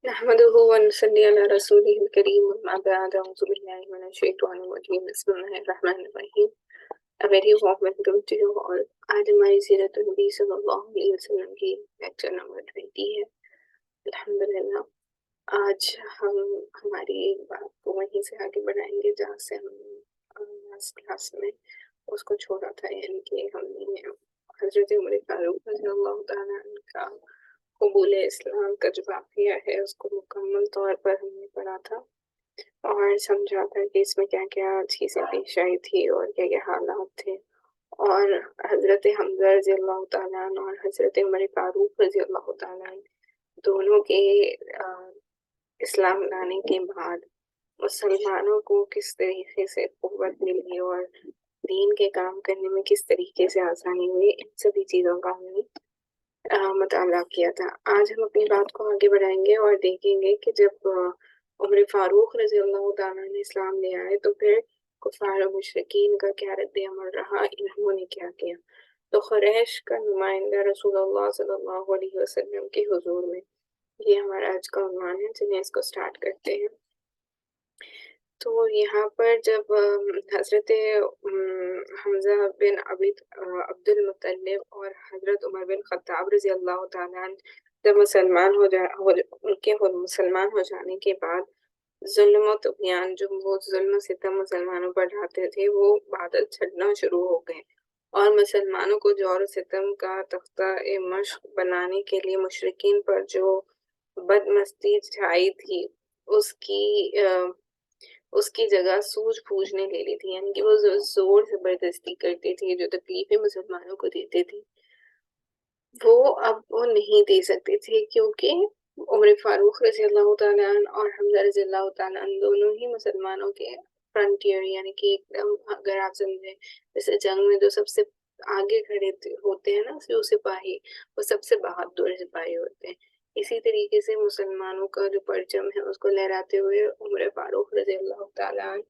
نحمده ونصلي على رسوله الكريم أما بعد أعوذ بالله من الشيطان الرجيم بسم الله الرحمن الرحیم. A very warm welcome to you all. آج ہماری سیرت النبی صلی اللہ علیہ وسلم کی لیکچر نمبر 20 ہے. الحمدللہ آج ہم ہماری بات کو وہیں سے آگے بڑھائیں گے جہاں سے ہم لاسٹ کلاس میں اس کو چھوڑا تھا، یعنی کہ ہم نے حضرت عمر فاروق رضی اللہ تعالیٰ عنہ کا قبول اسلام کا جو واقعہ ہے اس کو مکمل طور پر ہم نے پڑھا تھا اور سمجھا تھا کہ اس میں کیا کیا چیزیں پیش آئی تھی اور کیا کیا حالات تھے، اور حضرت حمزہ رضی اللہ تعالیٰ عنہ اور حضرت عمر فاروق رضی اللہ تعالیٰ عنہ دونوں کے اسلام لانے کے بعد مسلمانوں کو کس طریقے سے قوت ملی اور دین کے کام کرنے میں کس طریقے سے آسانی ہوئی، ان سبھی چیزوں کا ہم نے مطالعہ کیا تھا. آج ہم اپنی بات کو آگے بڑھائیں گے اور دیکھیں گے کہ جب عمر فاروق رضی اللہ تعالیٰ نے اسلام لے آئے تو پھر کفار و مشرکین کا کیا رد عمل رہا، انہوں نے کیا کیا. تو قریش کا نمائندہ رسول اللہ صلی اللہ علیہ وسلم کے حضور میں، یہ ہمارا آج کا عنوان ہے. چلیے اس کو سٹارٹ کرتے ہیں. تو یہاں پر جب حضرت حمزہ بن عبد المطلب اور حضرت عمر بن خطاب رضی اللہ تعالیٰ عنہ جب ان کے مسلمان ہو جانے کے بعد ظلم و طغیان، جو وہ ظلم و ستم مسلمانوں پر ڈھاتے تھے، وہ بادل چھٹنا شروع ہو گئے اور مسلمانوں کو جور و ستم کا تختہ مشق بنانے کے لیے مشرکین پر جو بدمستی چھائی تھی اس کی جگہ سوجھ بوجھ نے لے لی تھی، یعنی کہ وہ زور زبردستی کرتے تھے، جو تکلیفیں مسلمانوں کو دیتے تھے وہ اب وہ نہیں دے سکتے تھے، کیونکہ عمر فاروق رضی اللہ تعالیٰ عنہ اور حمزہ رضی اللہ تعالیٰ عنہ دونوں ہی مسلمانوں کے فرنٹیئر، یعنی کہ ایک دم اگر آپ سمجھیں جیسے جنگ میں جو سب سے آگے کھڑے ہوتے ہیں نا جو سپاہی، وہ سب سے بہادر سپاہی ہوتے ہیں. اسی طریقے سے مسلمانوں کا جو پرچم ہے اس کو لہراتے ہوئے عمر فاروق رضی اللہ تعالیٰ عنہ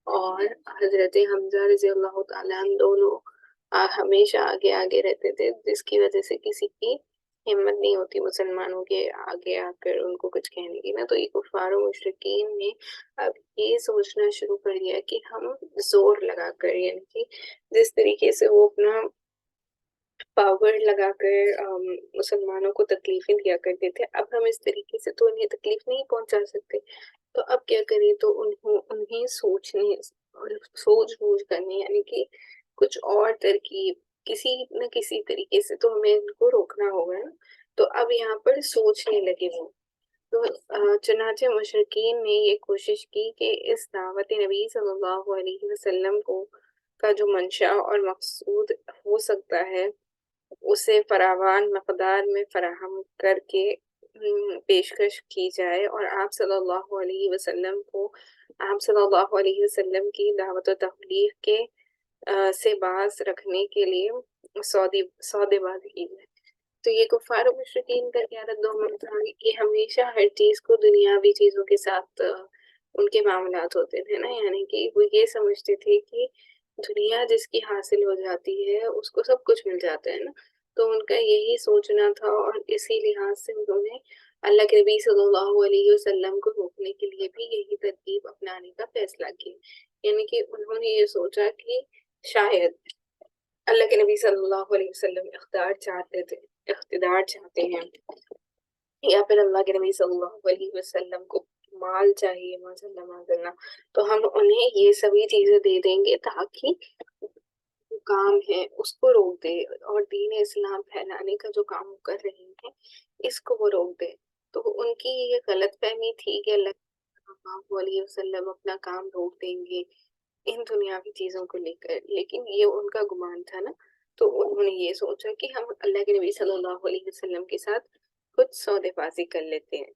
اور حضرت حمزہ رضی اللہ تعالیٰ عنہ دونوں ہمیشہ آگے آگے رہتے تھے، جس کی وجہ سے کسی کی ہمت نہیں ہوتی مسلمانوں کے آگے آ کر ان کو کچھ کہنے کی نا. تو یہ کفار و مشرکین نے اب یہ سوچنا شروع کر دیا کہ ہم زور لگا کر، یعنی کہ جس طریقے سے وہ اپنا پاور لگا کر مسلمانوں کو تکلیفیں دیا کرتے تھے، اب ہم اس طریقے سے تو انہیں تکلیف نہیں پہنچا سکتے. تو اب کیا کریں، تو انہیں سوچ بوجھ کرنی، یعنی کہ کچھ اور ترکیب، کسی نہ کسی طریقے سے تو ہمیں ان کو روکنا ہوگا نا. تو اب یہاں پر سوچنے لگے وہ. تو چنانچہ مشرکین نے یہ کوشش کی کہ اس دعوت نبی صلی اللہ علیہ وسلم کا جو منشا اور مقصود ہو سکتا ہے اسے فراوان مقدار میں فراہم کر کے پیشکش کی جائے، اور آپ صلی اللہ علیہ وسلم کی دعوت و تبلیغ کے سے باز رکھنے کے لیے سودے بازی کی جائے. تو یہ کفار و مشرکین کا کیا رد عمل تھا کہ ہمیشہ ہر چیز کو دنیاوی چیزوں کے ساتھ ان کے معاملات ہوتے تھے نا، یعنی کہ وہ یہ سمجھتے تھے کہ دنیا جس کی حاصل ہو جاتی ہے اس کو سب کچھ مل جاتا ہے نا. تو ان کا یہی سوچنا تھا، اور اسی لحاظ سے انہوں نے اللہ کے نبی صلی اللہ علیہ وسلم کو روکنے کے لیے بھی یہی ترکیب اپنانے کا فیصلہ کیا. یعنی کہ انہوں نے یہ سوچا کہ شاید اللہ کے نبی صلی اللہ علیہ وسلم اقتدار چاہتے ہیں، یا پھر اللہ کے نبی صلی اللہ علیہ وسلم کو مال چاہیے معذلہ، تو ہم انہیں یہ سبھی چیزیں دے دیں گے تاکہ جو کام ہے اس کو روک دے، اور دین اسلام پھیلانے کا جو کام کر رہے ہیں اس کو وہ روک دے. تو ان کی یہ غلط فہمی تھی کہ اللہ صلی اللہ علیہ وسلم اپنا کام روک دیں گے ان دنیاوی چیزوں کو لے کر، لیکن یہ ان کا گمان تھا نا. تو انہوں نے یہ سوچا کہ ہم اللہ کے نبی صلی اللہ علیہ وسلم کے ساتھ کچھ سودے بازی کر لیتے ہیں.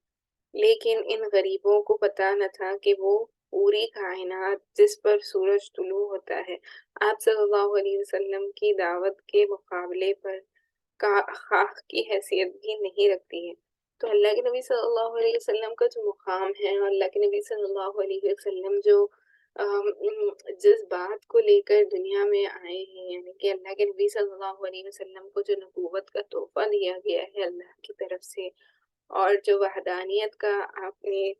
لیکن ان غریبوں کو پتہ نہ تھا کہ وہ پوری کائنات جس پر سورج طلوع ہوتا ہے آپ صلی اللہ علیہ وسلم کی دعوت کے مقابلے پر خاک کی حیثیت بھی نہیں رکھتی ہے. تو اللہ کے نبی صلی اللہ علیہ وسلم کا جو مقام ہے، اور اللہ کے نبی صلی اللہ علیہ وسلم جو جس بات کو لے کر دنیا میں آئے ہیں، یعنی کہ اللہ کے نبی صلی اللہ علیہ وسلم کو جو نبوت کا تحفہ دیا گیا ہے اللہ کی طرف سے، اور جو وحدانیت کا آپ نے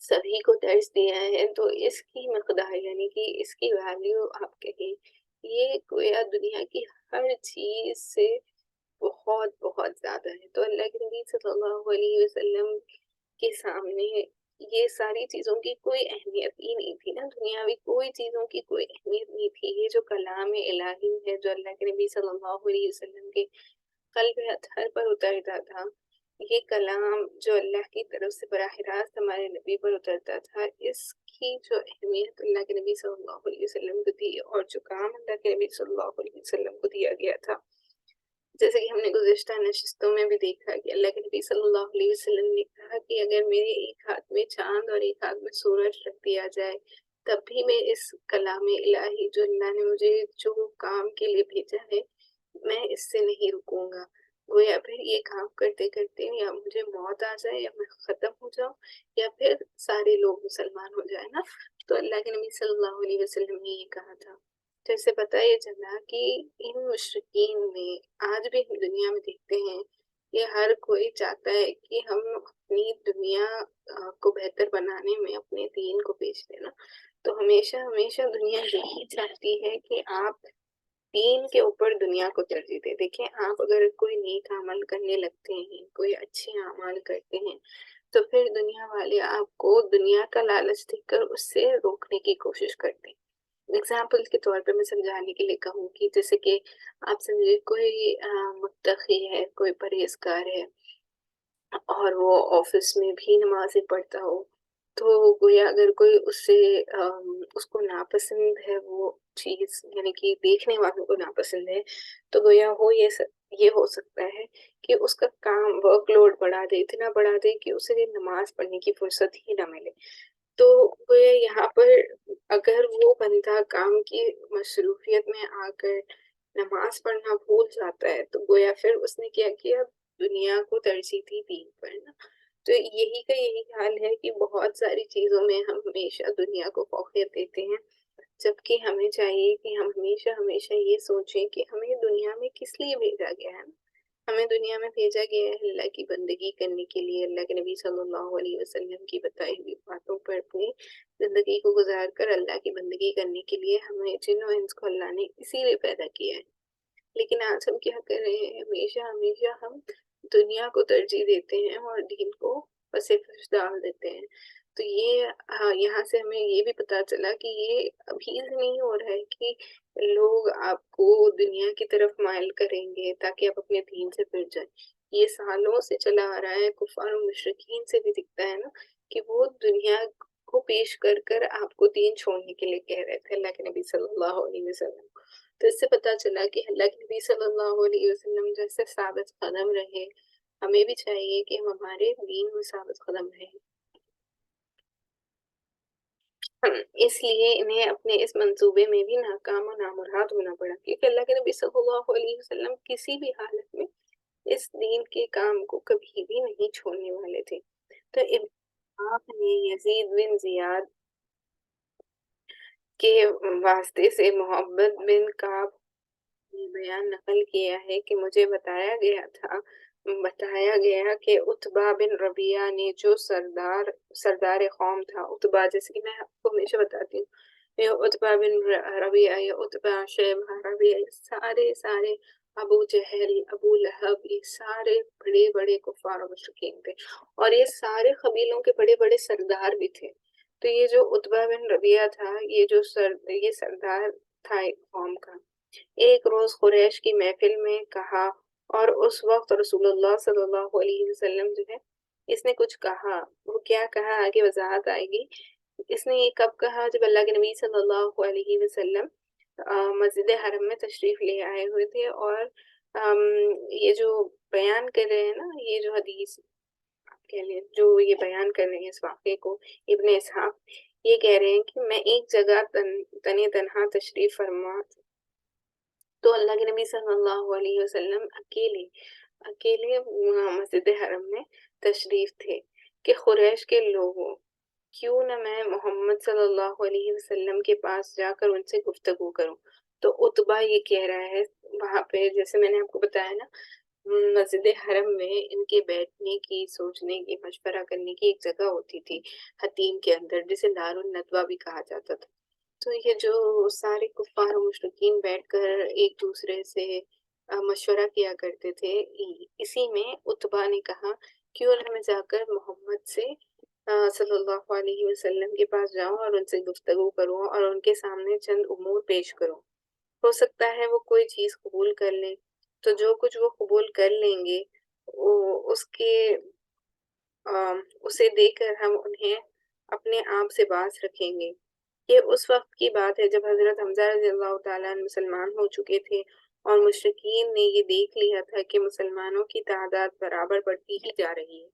سبھی کو درس دیا ہے، تو اس کی مقدار یعنی کہ اس کی ویلیو آپ کہیں، یہ گویا دنیا کی ہر چیز سے بہت بہت زیادہ ہے۔ تو اللہ کے نبی صلی اللہ علیہ وسلم کے سامنے یہ ساری چیزوں کی کوئی اہمیت ہی نہیں تھی نا، دنیاوی کوئی چیزوں کی کوئی اہمیت نہیں تھی۔ یہ جو کلام الہی ہے جو اللہ کے نبی صلی اللہ علیہ وسلم کے قلب اطہر پر اترتا تھا، یہ کلام جو اللہ کی طرف سے براہ راست ہمارے نبی پر اترتا تھا، اس کی جو اہمیت اللہ کے نبی صلی اللہ علیہ وسلم کو تھی، اور جو کام اللہ کے نبی صلی اللہ علیہ وسلم کو دیا گیا تھا، جیسے کہ ہم نے گزشتہ نشستوں میں بھی دیکھا کہ اللہ کے نبی صلی اللہ علیہ وسلم نے کہا کہ اگر میرے ایک ہاتھ میں چاند اور ایک ہاتھ میں سورج رکھ دیا جائے، تب بھی میں اس کلام الہی جو اللہ نے مجھے جو کام کے لیے بھیجا ہے، میں اس سے نہیں رکوں گا۔ گویا پھر یہ کام کرتے کرتے یا مجھے موت آ جائے یا میں ختم ہو جاؤں یا پھر سارے لوگ مسلمان ہو جائے نا، تو اللہ کے نبی صلی اللہ علیہ وسلم نے یہ کہا تھا۔ تو اس سے پتہ یہ چلا کہ ان مشرکین میں آج بھی ہم دنیا میں دیکھتے ہیں کہ ہر کوئی چاہتا ہے کہ ہم اپنی دنیا کو بہتر بنانے میں اپنے دین کو پیش دیں نا، تو ہمیشہ ہمیشہ دنیا یہی چاہتی ہے کہ آپ دین کے اوپر دنیا کو ترجیح دے۔ دیکھیں، آپ اگر کوئی نیک عمل کرنے لگتے ہیں، کوئی اچھے اعمال کرتے ہیں، تو پھر دنیا والے آپ کو دنیا کا لالچ دیکھ کر اس سے روکنے کی کوشش کرتے ہیں۔ اگزامپل کے طور پہ میں سمجھانے کے لیے کہوں کہ جیسے کہ آپ سمجھے کوئی متقی ہے، کوئی پرہیزگار ہے، اور وہ آفس میں بھی نمازیں پڑھتا ہو، تو گویا اگر کوئی اس سے اس کو ناپسند ہے وہ چیز، یعنی کہ دیکھنے والوں کو ناپسند ہے، تو گویا یہ ہو سکتا ہے کہ اس کا کام ورک لوڈ بڑھا دے، اتنا بڑھا دے کہ اسے نماز پڑھنے کی فرصت ہی نہ ملے۔ تو گویا یہاں پر اگر وہ بندہ کام کی مصروفیت میں آ کر نماز پڑھنا بھول جاتا ہے، تو گویا پھر اس نے کیا کیا، دنیا کو ترجیح دی دین پر نا۔ تو یہی کا یہی حال ہے کہ بہت ساری چیزوں میں ہم ہمیشہ دنیا کو فوقیت دیتے ہیں، جبکہ ہمیں چاہیے کہ ہم ہمیشہ ہمیشہ یہ سوچیں کہ ہمیں دنیا میں کس لیے بھیجا گیا ہے نا۔ ہمیں دنیا میں بھیجا گیا ہے اللہ کی بندگی کرنے کے لیے، اللہ کے نبی صلی اللہ علیہ وسلم کی بتائی ہوئی باتوں پر اپنی زندگی کو گزار کر اللہ کی بندگی کرنے کے لیے ہمیں جن و انس کو اللہ نے اسی لیے پیدا کیا ہے۔ لیکن آج ہم کیا کر رہے ہیں، ہمیشہ ہمیشہ ہم دنیا کو ترجیح دیتے ہیں اور دین کو پس پش ڈال دیتے ہیں۔ تو یہ یہاں سے ہمیں یہ بھی پتا چلا کہ یہ ابھی سے نہیں ہو رہا ہے کہ لوگ آپ کو دنیا کی طرف مائل کریں گے تاکہ آپ اپنے دین سے پھر جائیں۔ یہ سالوں سے چلا آ رہا ہے، کفار و مشرکین سے بھی دکھتا ہے نا کہ وہ دنیا کو پیش کر کر آپ کو دین چھوڑنے کے لیے کہہ رہے تھے، اللہ کے نبی صلی اللہ علیہ وسلم کو۔ تو اس سے پتا چلا کہ اللہ کے نبی صلی اللہ علیہ وسلم جیسے ثابت قدم رہے، ہمیں بھی چاہیے کہ ہم ہمارے دین میں ثابت قدم رہیں۔ اس لیے انہیں اپنے اس منصوبے میں بھی ناکام و نامراد ہونا پڑا، کیونکہ اللہ کے نبی صلی اللہ علیہ وسلم کسی بھی حالت میں اس دین کے کام کو کبھی بھی نہیں چھوڑنے والے تھے۔ تو آپ نے یزید بن زیاد کے واسطے سے محمد بن کعب نے بیان نقل کیا ہے کہ مجھے بتایا گیا کہ عتبہ بن ربیعہ نے جو سردار قوم تھا، عتبہ جیسے کہ میں آپ کو ہمیشہ بتاتی ہوں، یہ عتبہ بن ربیعہ، یہ عتبہ، شیبہ، ربیعہ، یہ سارے ابو جہل، ابو لہب، یہ سارے بڑے بڑے کفار و مشرکین تھے، اور یہ سارے قبیلوں کے بڑے بڑے سردار بھی تھے۔ تو یہ جو عتبہ بن ربیعہ تھا، یہ سردار تھا ایک قوم کا۔ ایک روز قریش کی محفل میں کہا، اور اس وقت رسول اللہ صلی اللہ علیہ وسلم جو ہے، اس نے کچھ کہا۔ وہ کیا کہا آگے وضاحت آئے گی۔ اس نے یہ کب کہا؟ جب اللہ کے نبی صلی اللہ علیہ وسلم مسجد حرم میں تشریف لے آئے ہوئے تھے، اور یہ جو بیان کر رہے ہیں نا، یہ جو حدیث آپ کہہ لیں جو یہ بیان کر رہے ہیں اس واقعے کو، ابن اسحاق یہ کہہ رہے ہیں کہ میں ایک جگہ تنہا تشریف فرما، تو اللہ کے نبی صلی اللہ علیہ وسلم اکیلے مسجد حرم میں تشریف تھے کہ قریش کے لوگوں، کیوں نہ میں محمد صلی اللہ علیہ وسلم کے پاس جا کر ان سے گفتگو کروں۔ تو عتبہ یہ کہہ رہا ہے وہاں پہ، جیسے میں نے آپ کو بتایا نا مسجد حرم میں ان کے بیٹھنے کی، سوچنے کی، مشورہ کرنے کی ایک جگہ ہوتی تھی حتیم کے اندر، جسے دار الندوہ بھی کہا جاتا تھا۔ تو یہ جو سارے کفار و مشرکین بیٹھ کر ایک دوسرے سے مشورہ کیا کرتے تھے، اسی میں عتبہ نے کہا کیوں نہ میں جا کر محمد سے صلی اللہ علیہ وسلم کے پاس جاؤں اور ان سے گفتگو کروں اور ان کے سامنے چند امور پیش کروں، ہو سکتا ہے وہ کوئی چیز قبول کر لیں۔ تو جو کچھ وہ قبول کر لیں گے اس کے اسے دے کر ہم انہیں اپنے آپ سے باز رکھیں گے۔ یہ اس وقت کی بات ہے جب حضرت حمزہ رضی اللہ تعالیٰ عنہ مسلمان ہو چکے تھے اور مشرکین نے یہ دیکھ لیا تھا کہ مسلمانوں کی تعداد برابر بڑھتی ہی جا رہی ہے۔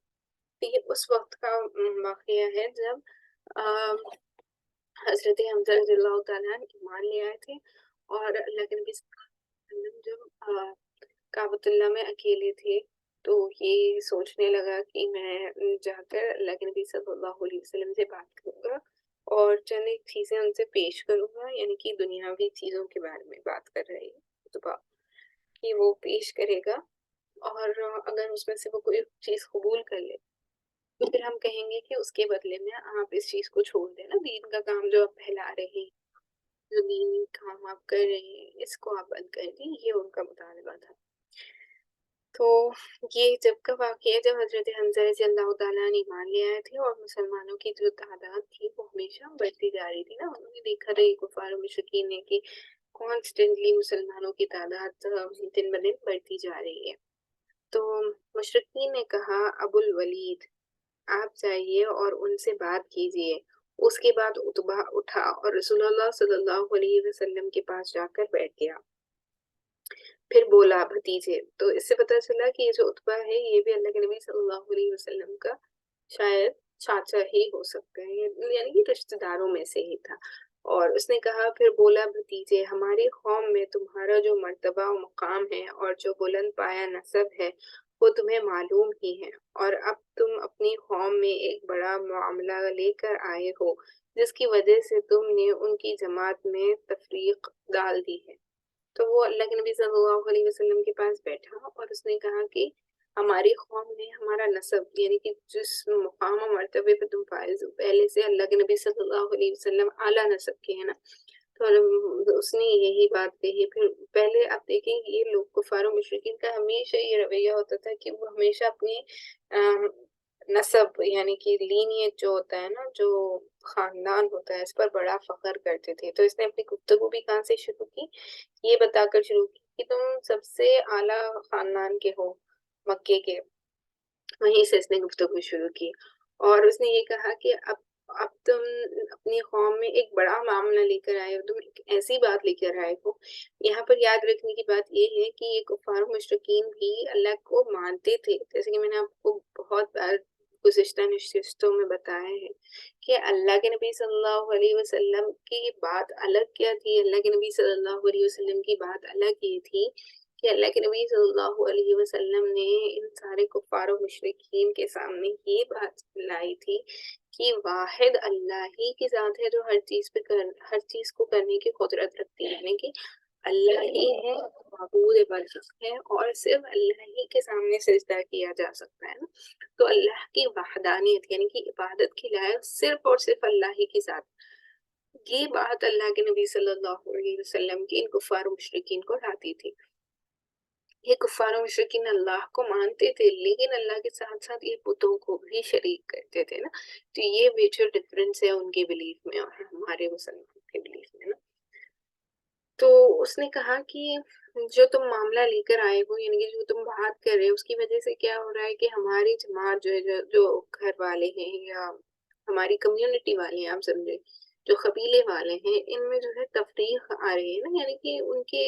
تو یہ اس وقت کا واقعہ ہے جب حضرت حمزہ رضی اللہ تعالیٰ عنہ ایمان لے آئے تھے، اور اللہ کے نبی صلی اللہ علیہ وسلم جب کعبۃ اللہ میں اکیلے تھے تو یہ سوچنے لگا کہ میں جا کر اللہ کے نبی صلی اللہ علیہ وسلم سے بات کروں گا اور چند ایک چیزیں ان سے پیش کروں گا، یعنی کہ دنیاوی چیزوں کے بارے میں بات کر رہے ہیں خطبہ کہ وہ پیش کرے گا، اور اگر اس میں سے وہ کوئی چیز قبول کر لے تو پھر ہم کہیں گے کہ اس کے بدلے میں آپ اس چیز کو چھوڑ دیں نا، دین کا کام جو آپ پھیلا رہے ہیں، جو دینی کام آپ کر رہے ہیں، اس کو آپ بند کر دیں۔ یہ ان کا مطالبہ تھا۔ تو یہ جب کا واقعہ ہے جب حضرت حمزہ رضی اللہ تعالیٰ نے ایمان لے آئے تھے اور مسلمانوں کی جو تعداد تھی وہ ہمیشہ بڑھتی جا رہی تھی نا، انہوں نے دیکھا تھا یہ کفار و مشرکین نے کہ کانسٹنٹلی مسلمانوں کی تعداد دن بدن بڑھتی جا رہی ہے۔ تو مشرکین نے کہا ابو الولید آپ جائیے اور ان سے بات کیجیے۔ اس کے بعد عتبہ اٹھا اور رسول اللہ صلی اللہ علیہ وسلم کے پاس جا کر بیٹھ گیا۔ پھر بولا بھتیجے، تو اس سے پتہ چلا کہ یہ جو عتبہ ہے یہ بھی اللہ کے نبی صلی اللہ علیہ وسلم کا شاید چاچا ہی ہو سکتا ہے، یعنی کہ رشتہ داروں میں سے ہی تھا۔ اور اس نے کہا پھر بولا بھتیجے، ہماری قوم میں تمہارا جو مرتبہ و مقام ہے اور جو بلند پایا نسب ہے وہ تمہیں معلوم ہی ہے، اور اب تم اپنی قوم میں ایک بڑا معاملہ لے کر آئے ہو جس کی وجہ سے تم نے ان کی جماعت میں تفریق ڈال دی ہے۔ تو وہ اللہ کے نبی صلی اللہ علیہ وسلم کے پاس بیٹھا اور اس نے کہا کہ ہماری قوم میں ہمارا نسب، یعنی کہ جس مقام و مرتبے پہ تم فائز ہو، پہلے سے اللہ کے نبی صلی اللہ علیہ وسلم اعلیٰ نسب کے ہیں نا، تو اس نے یہی بات کہی۔ پھر پہلے آپ دیکھیں کہ یہ لوگ کفار و مشرکین کا ہمیشہ یہ رویہ ہوتا تھا کہ وہ ہمیشہ اپنی نسب، یعنی کہ لینیج جو ہوتا ہے نا، جو خاندان ہوتا ہے، اس پر بڑا فخر کرتے تھے۔ تو اس نے اپنی گفتگو بھی کہاں سے شروع کی؟ یہ بتا کر شروع کی کہ تم سب سے اعلیٰ خاندان کے ہو مکے کے، وہیں سے اس نے گفتگو شروع کی، اور اس نے یہ کہا کہ اب تم اپنی قوم میں ایک بڑا معاملہ لے کر آئے ہو، تم ایک ایسی بات لے کر آئے ہو۔ یہاں پر یاد رکھنے کی بات یہ ہے کہ یہ کفار و مشرکین بھی اللہ کو مانتے تھے، جیسے کہ میں نے آپ کو بہت بار گزشتہ نشستوں میں بتایا ہے کہ اللہ کے نبی صلی اللہ علیہ وسلم کی بات الگ کیا تھی، اللہ کے نبی صلی اللہ علیہ وسلم کی بات الگ یہ تھی کہ اللہ کے نبی صلی اللہ علیہ وسلم نے ان سارے کفار و مشرکین کے سامنے یہ بات لائی تھی کہ واحد اللہ ہی کی ذات ہے جو ہر چیز کو کرنے کی قدرت رکھتی ہے، یعنی کہ اللہ ہی ہے، معبود برحق ہے، اور صرف اللہ ہی کے سامنے سجدہ کیا جا سکتا ہے نا۔ تو اللہ کی وحدانیت یعنی کہ عبادت کی لائق صرف اور صرف اللہ ہی کی ذات، یہ بات اللہ کے نبی صلی اللہ علیہ وسلم کی ان کفار و مشرکین کو ڈھاتی تھی۔ یہ کفار و مشرکین اللہ کو مانتے تھے لیکن اللہ کے ساتھ ساتھ یہ بتوں کو بھی شریک کرتے تھے نا۔ تو یہ میجر ڈفرینس ہے ان کے بلیف میں اور ہمارے مسلمان کے بلیف میں نا۔ تو اس نے کہا کہ جو تم معاملہ لے کر آئے ہو، یعنی کہ جو تم بات کر رہے ہو، اس کی وجہ سے کیا ہو رہا ہے کہ ہماری جماعت جو ہے، جو گھر والے ہیں یا ہماری کمیونٹی والے ہیں، آپ سمجھے جو قبیلے والے ہیں، ان میں جو ہے تفریق آ رہی ہے نا، یعنی کہ ان کے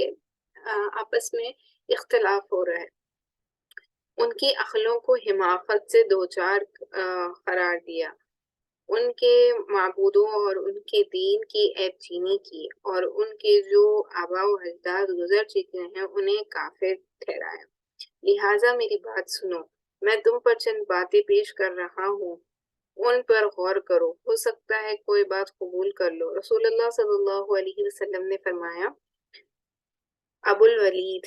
آپس میں اختلاف ہو رہا ہے، ان کی عقلوں کو حماقت سے دوچار قرار دیا، ان کے معبودوں اور ان کے دین کی عیب چینی کی، اور ان کے جو آبا و اجداد گزر چکے ہیں انہیں کافر ٹھہرایا۔ لہٰذا میری بات سنو، میں تم پر چند باتیں پیش کر رہا ہوں، ان پر غور کرو، ہو سکتا ہے کوئی بات قبول کر لو۔ رسول اللہ صلی اللہ علیہ وسلم نے فرمایا ابو الولید،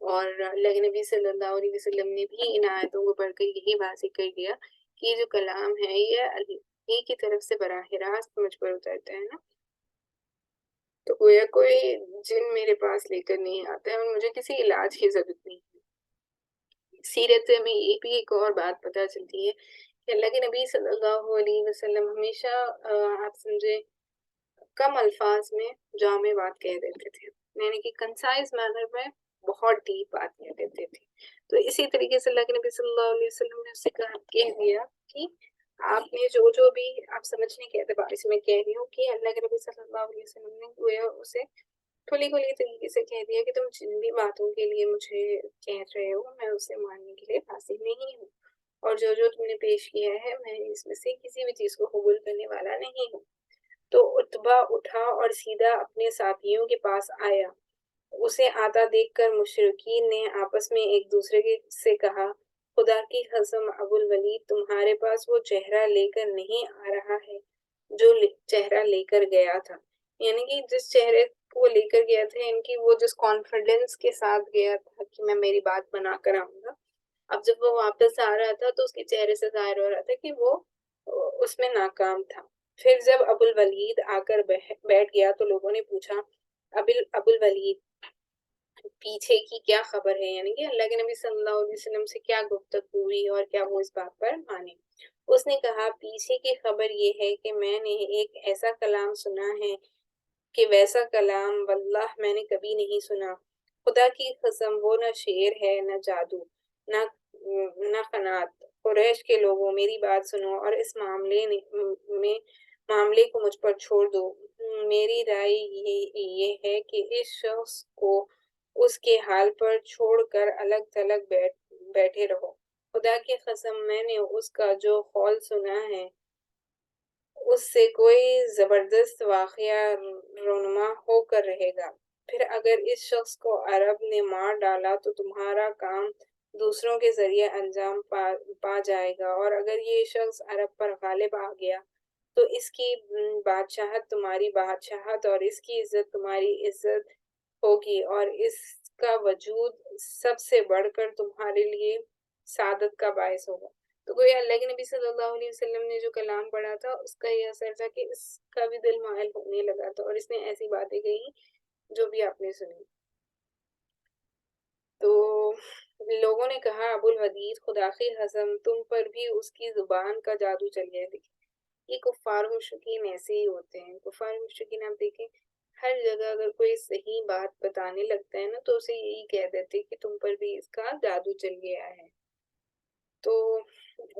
اور اللہ کے نبی صلی اللہ علیہ وسلم نے بھی ان آیتوں کو پڑھ کر یہی واضح کر دیا کہ یہ جو کلام ہے یہ اللہ کی طرف سے براہ راست مجھ پر اترتا ہے نا. تو گویا کوئی جن میرے پاس لے کر نہیں آتا ہے اور مجھے کسی علاج کی ضرورت نہیں ہے. سیرت میں یہ بھی ایک اور بات پتہ چلتی ہے کہ اللہ کے نبی صلی اللہ علیہ وسلم ہمیشہ آپ سمجھے کم الفاظ میں جامع بات کہہ دیتے تھے، یعنی کہ کنسائز مینر میں بہت ڈیپ بات کہہ دیتے تھے. تو اسی طریقے سے اللہ کے نبی صلی اللہ علیہ وسلم نے اسے کہہ دیا کہ آپ نے جو بھی آپ سمجھنے کے اعتبار سے میں کہہ رہی ہوں کہ اللہ کے نبی صلی اللہ علیہ وسلم نے گویا اسے کھلی طریقے سے کہہ دیا کہ تم جن بھی باتوں کے لیے مجھے کہہ رہے ہو میں اسے ماننے کے لیے حاضر نہیں ہوں، اور جو تم نے پیش کیا ہے میں اس میں سے کسی بھی چیز کو قبول کرنے والا نہیں ہوں. تو اتبا اٹھا اور سیدھا اپنے ساتھیوں کے پاس آیا. اسے آتا دیکھ کر مشرکین نے آپس میں ایک دوسرے سے کہا، خدا کی قسم ابو الولید تمہارے پاس وہ چہرہ لے کر نہیں آ رہا ہے جو چہرہ لے کر گیا تھا. یعنی کہ جس چہرے کو وہ لے کر گیا تھا، ان کی وہ جس کانفیڈنس کے ساتھ گیا تھا کہ میں میری بات بنا کر آؤں گا، اب جب وہ واپس آ رہا تھا تو اس کے چہرے سے ظاہر ہو رہا تھا کہ وہ اس میں ناکام تھا. پھر جب ابو الولید آ کر بیٹھ گیا تو لوگوں نے پوچھا، ابو الولید پیچھے کی کیا خبر ہے، یعنی کہ اللہ کے نبی صلی اللہ علیہ وسلم سے کیا گفتگو ہوئی اور کیا وہ اس بات پر مانے. اس نے کہا پیچھے کی خبر یہ ہے کہ میں نے ایک ایسا کلام سنا ہے کہ ویسا کلام واللہ میں نے کبھی نہیں سنا. خدا کی قسم وہ نہ شعر ہے نہ جادو نہ قنات. قریش کے لوگوں میری بات سنو اور اس معاملے کو مجھ پر چھوڑ دو. میری رائے یہ ہے کہ اس شخص کو اس کے حال پر چھوڑ کر الگ تھلگ بیٹھے رہو. خدا کی قسم میں نے اس کا جو قول سنا ہے اس سے کوئی زبردست واقعہ رونما ہو کر رہے گا. پھر اگر اس شخص کو عرب نے مار ڈالا تو تمہارا کام دوسروں کے ذریعے انجام پا جائے گا، اور اگر یہ شخص عرب پر غالب آ گیا تو اس کی بادشاہت تمہاری بادشاہت اور اس کی عزت تمہاری عزت ہوگی، اور اس کا وجود سب سے بڑھ کر تمہارے لیے سعادت کا باعث ہوگا. تو گویا اللہ کے نبی صلی اللہ علیہ وسلم نے جو کلام پڑھا تھا اس کا یہ اثر تھا کہ اس کا بھی دل مائل ہونے لگا تھا اور اس نے ایسی باتیں کہی جو بھی آپ نے سنی. تو لوگوں نے کہا ابو الودید خدا کی قسم تم پر بھی اس کی زبان کا جادو چل گیا. دیکھیں یہ کفار مشرکین ایسے ہی ہوتے ہیں. کفار مشرکین آپ دیکھیں ہر جگہ اگر کوئی صحیح بات بتانے لگتا ہے نا تو اسے یہی کہہ دیتے کہ تم پر بھی اس کا جادو چل گیا ہے. تو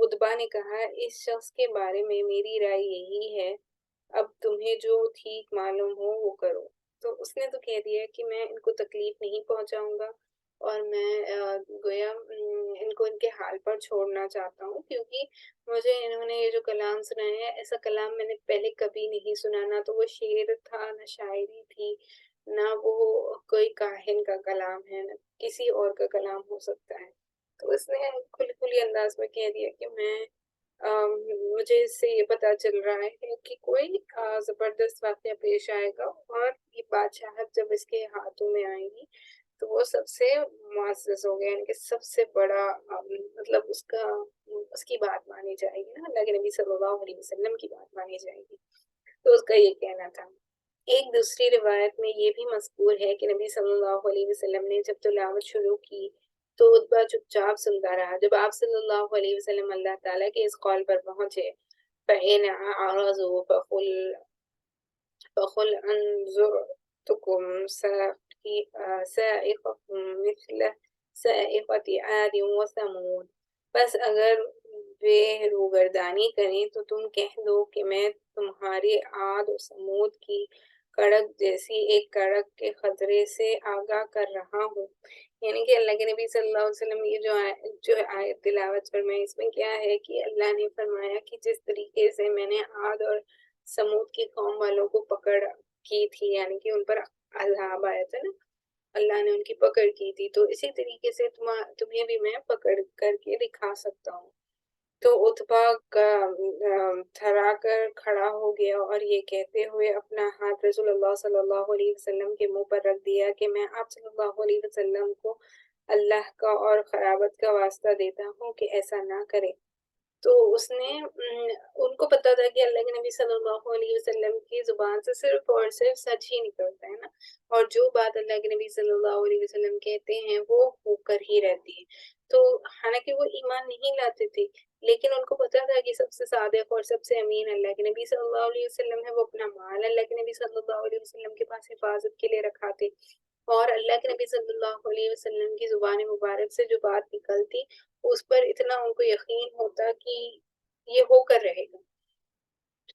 ادبا نے کہا اس شخص کے بارے میں میری رائے یہی ہے، اب تمہیں جو ٹھیک معلوم ہو وہ کرو. تو اس نے تو کہہ دیا کہ میں ان کو تکلیف نہیں پہنچاؤں گا اور میں گویا ان کو ان کے حال پر چھوڑنا چاہتا ہوں، کیونکہ مجھے انہوں نے یہ جو کلام سنایا ہے ایسا کلام میں نے پہلے کبھی نہیں سنا. نہ تو وہ شعر تھا نہ شاعری تھی نہ وہ کوئی کاہن کا کلام ہے نہ کسی اور کا کلام ہو سکتا ہے. تو اس نے کھلی انداز میں کہہ دیا کہ مجھے اس سے یہ پتا چل رہا ہے کہ کوئی زبردست واقعہ پیش آئے گا اور یہ بادشاہت جب اس کے ہاتھوں میں آئے گی تو وہ سب سے معزز ہو گیا، یعنی کہ سب سے بڑا مطلب اس کی بات مانی جائے گی نا، اللہ کے نبی صلی اللہ علیہ وسلم کی بات مانی جائے گی. تو اس کا یہ کہنا تھا. ایک دوسری روایت میں یہ بھی مذکور ہے کہ نبی صلی اللہ علیہ وسلم نے جب تلاوت شروع کی تو اتبا چپ چاپ سنتا رہا. جب آپ صلی اللہ علیہ وسلم اللہ تعالیٰ کے اس قول پر پہنچے فَإِنْ أَعْرَضُوا فَقُلْ أَنذُرْتُكُمْ صَاعِقَةً مِثْلَ صَاعِقَةِ عَادٍ وَثَمُودَ. بس اگر بے روگردانی کریں تو تم کہہ دو کہ میں تمہارے عاد و سمود کی کڑک جیسی ایک کڑک کے خطرے سے آگاہ کر رہا ہوں. یعنی کہ اللہ کے نبی صلی اللہ علیہ وسلم یہ جو آیت تلاوت فرمائی اس میں کیا ہے کہ اللہ نے فرمایا کہ جس طریقے سے میں نے عاد اور سمود کی قوم والوں کو پکڑ کی تھی، یعنی کہ ان پر عذاب آیا تھا نا، اللہ نے ان کی پکڑ کی تھی، تو اسی طریقے سے تمہیں بھی میں پکڑ کر کے دکھا سکتا ہوں. تو اتبا کا تھرا کر کھڑا ہو گیا اور یہ کہتے ہوئے اپنا ہاتھ رسول اللہ صلی اللہ علیہ وسلم کے منہ پر رکھ دیا کہ میں آپ صلی اللہ علیہ وسلم کو اللہ کا اور خرابت کا واسطہ دیتا ہوں کہ ایسا نہ کرے۔ تو اس نے ان کو پتا تھا کہ اللہ کے نبی صلی اللہ علیہ وسلم کی زبان سے صرف اور صرف سچ ہی نکلتا ہے نا، اور جو بات اللہ کے نبی صلی اللہ علیہ وسلم کہتے ہیں وہ ہو کر ہی رہتی ہے۔ تو حالانکہ وہ ایمان نہیں لاتے تھے، لیکن ان کو پتا تھا کہ سب سے صادق اور سب سے امین اللہ کے نبی صلی اللہ علیہ وسلم ہے۔ وہ اپنا مال اللہ کے نبی صلی اللہ علیہ وسلم کے پاس حفاظت کے لیے رکھا تھے، اور اللہ کے نبی صلی اللہ علیہ وسلم کی زبان مبارک سے جو بات نکلتی اس پر اتنا ان کو یقین ہوتا کہ یہ ہو کر رہے گا۔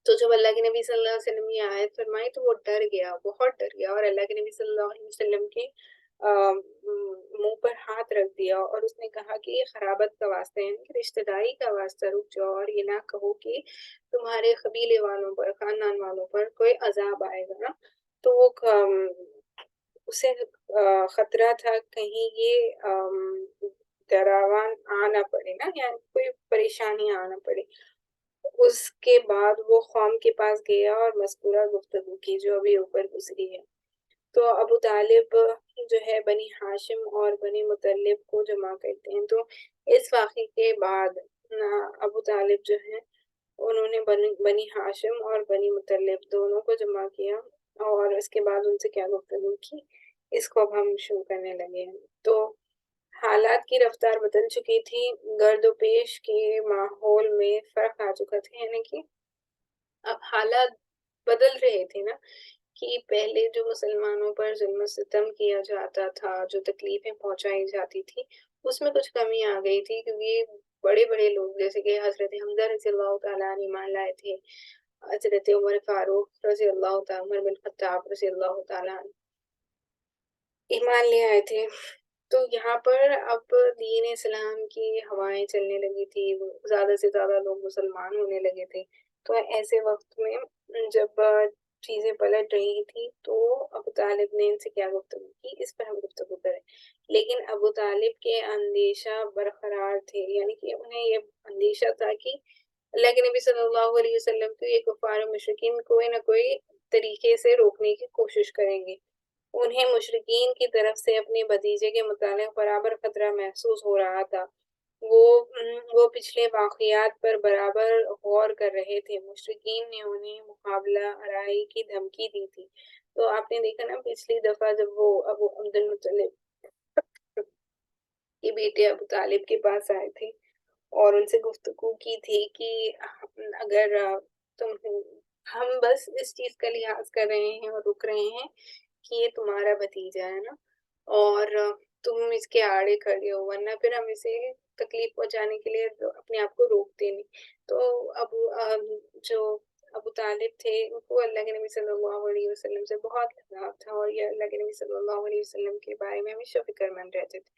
تو جب اللہ کے نبی صلی اللہ علیہ وسلم یہ آیت فرمائی تو وہ ڈر گیا، بہت ڈر گیا، اور اللہ کے نبی صلی اللہ علیہ وسلم کے منہ پر ہاتھ رکھ دیا، اور اس نے کہا کہ یہ خرابت کا واسطہ ہے، یعنی کہ رشتہ داری کا واسطہ، رک جاؤ اور یہ نہ کہو کہ تمہارے قبیلے والوں پر، خاندان والوں پر کوئی عذاب آئے گا نا۔ تو وہ اسے خطرہ تھا کہیں یہ ڈراوان آ نہ پڑے نا، یا کوئی پریشانی آ نہ پڑے۔ اس کے بعد وہ قوم کے پاس گیا اور مذکورہ گفتگو کی جو ابھی اوپر گزری ہے۔ تو ابو طالب جو ہے بنی ہاشم اور بنی مطلب کو جمع کرتے ہیں۔ تو اس واقعے کے بعد ابو طالب جو ہے انہوں نے بنی ہاشم اور بنی مطلب دونوں کو جمع کیا، اور اس کے بعد ان سے کیا گفتگو کی اس کو اب ہم شروع کرنے لگے ہیں۔ تو حالات کی رفتار بدل چکی تھی، گرد و پیش کے ماحول میں فرق آ چکا تھا، یعنی کہ اب حالات بدل رہے تھے نا، کہ پہلے جو مسلمانوں پر ظلم و ستم کیا جاتا تھا، جو تکلیفیں پہنچائی جاتی تھی، اس میں کچھ کمی آ گئی تھی، کیونکہ بڑے بڑے لوگ جیسے کہ حضرت حمزہ رضی اللہ تعالیٰ عنہ ایمان لائے تھے، حضرت عمر فاروق رضی اللہ تعالیٰ، عمر بن خطاب رضی اللہ تعالیٰ عنہ ایمان لے آئے تھے۔ تو یہاں پر اب دین اسلام کی ہوائیں چلنے لگی تھی، زیادہ سے زیادہ لوگ مسلمان ہونے لگے تھے۔ تو ایسے وقت میں جب چیزیں پلٹ رہی تھی تو ابو طالب نے ان سے کیا گفتگو کی، اس پر ہم گفتگو کریں۔ لیکن ابو طالب کے اندیشہ برقرار تھے، یعنی کہ انہیں یہ اندیشہ تھا کہ اللہ کے نبی صلی اللہ علیہ وسلم کو یہ کفار و مشرکین کوئی نہ کوئی طریقے سے روکنے کی کوشش کریں گے۔ انہیں مشرکین کی طرف سے اپنے بھتیجے کے متعلق برابر خطرہ محسوس ہو رہا تھا۔ وہ پچھلے واقعات پر برابر غور کر رہے تھے۔ مشرکین نے انہیں مقابلہ آرائی کی دھمکی دی تھی۔ تو آپ نے دیکھا نا پچھلی دفعہ جب وہ ابو عبد المطلب کے بیٹے ابو طالب کے پاس آئے تھے اور ان سے گفتگو کی تھی کہ اگر ہم بس اس چیز کا لحاظ کر رہے ہیں اور رک رہے ہیں کہ یہ تمہارا بھتیجا ہے نا، اور تم اس کے آڑے کھڑے ہو، ورنہ پھر ہم اسے تکلیف پہنچانے کے لیے اپنے آپ کو روکتے نہیں۔ تو جو ابو طالب تھے ان کو اللہ کے نبی صلی اللہ علیہ وسلم سے بہت لگاؤ تھا، اور یہ اللہ کے نبی صلی اللہ علیہ وسلم کے بارے میں ہمیشہ فکر مند رہتے تھے۔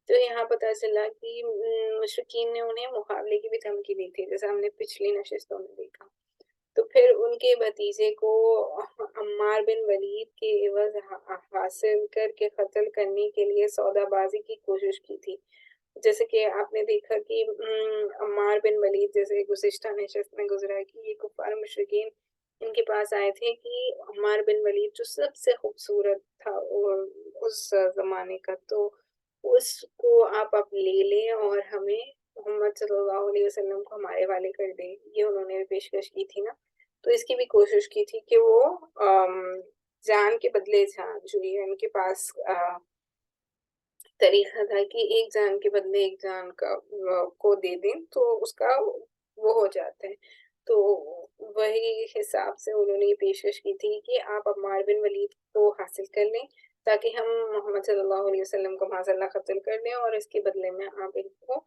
تو یہاں پتہ چلا کہ مشرکین نے انہیں مقابلے کی بھی دھمکی دی تھی، جیسا ہم نے پچھلی نشستوں میں دیکھا۔ تو پھر ان کے بھتیجے کو عمار بن ولید کے عوض حاصل کر کے قتل کرنے کے لیے سودا بازی کی کوشش کی تھی۔ جیسے کہ آپ نے دیکھا کہ عمار بن ولید جیسے گزشتہ نشست میں گزرا کہ یہ کفار مشرکین ان کے پاس آئے تھے کہ عمار بن ولید جو سب سے خوبصورت تھا اس زمانے کا، تو اس کو آپ لے لیں اور ہمیں محمد صلی اللہ علیہ وسلم کو ہمارے والے کر دیں، یہ انہوں نے پیشکش کی تھی نا۔ تو اس کی بھی کوشش کی تھی کہ وہ جان کے بدلے جان، جو یہ ان کے پاس طریقہ تھا کہ ایک جان کے بدلے ایک جان کو دے دیں تو اس کا وہ ہو جاتا ہے۔ تو وہی حساب سے انہوں نے یہ پیشکش کی تھی کہ آپ عمار بن ولید کو حاصل کر لیں تاکہ ہم محمد صلی اللہ علیہ وسلم کو معاذ اللہ قتل کر دیں، اور اس کے بدلے میں آپ ان کو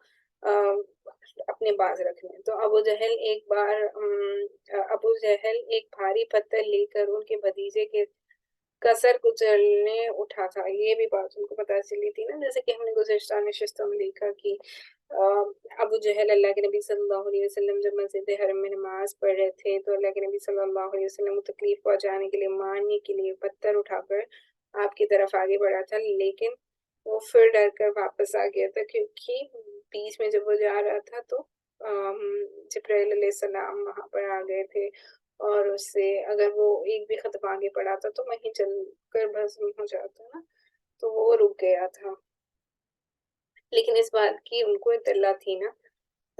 اپنے باز رکھ لیں۔ تو ابو جہل ایک بھاری پتھر لے کر ان کے بھتیجے کے کسر کچلنے اٹھا تھا۔ یہ بھی بات ان کو پتہ چلی تھی نا، جیسے کہ ہم نے گزشتہ نشستوں میں دیکھا کہ ابو جہل اللہ کے نبی صلی اللہ علیہ وسلم جب مسجد حرم میں نماز پڑھ رہے تھے تو اللہ کے نبی صلی اللہ علیہ وسلم کو تکلیف پہنچانے کے لیے، مارنے کے لیے پتھر اٹھا کر آپ کی طرف آگے بڑھا تھا، لیکن وہ پھر ڈر کر واپس آ گیا تھا، کیونکہ بیچ میں جب وہ جا رہا تھا تو جبرائیل علیہ السلام وہاں پر آ گئے تھے اور اس سے اگر وہ ایک بھی خط آگے پڑھاتا تو وہیں چل کر بھسم ہو جاتا نا، تو وہ رک گیا تھا، لیکن اس بات کی ان کو اطلاع تھی نا،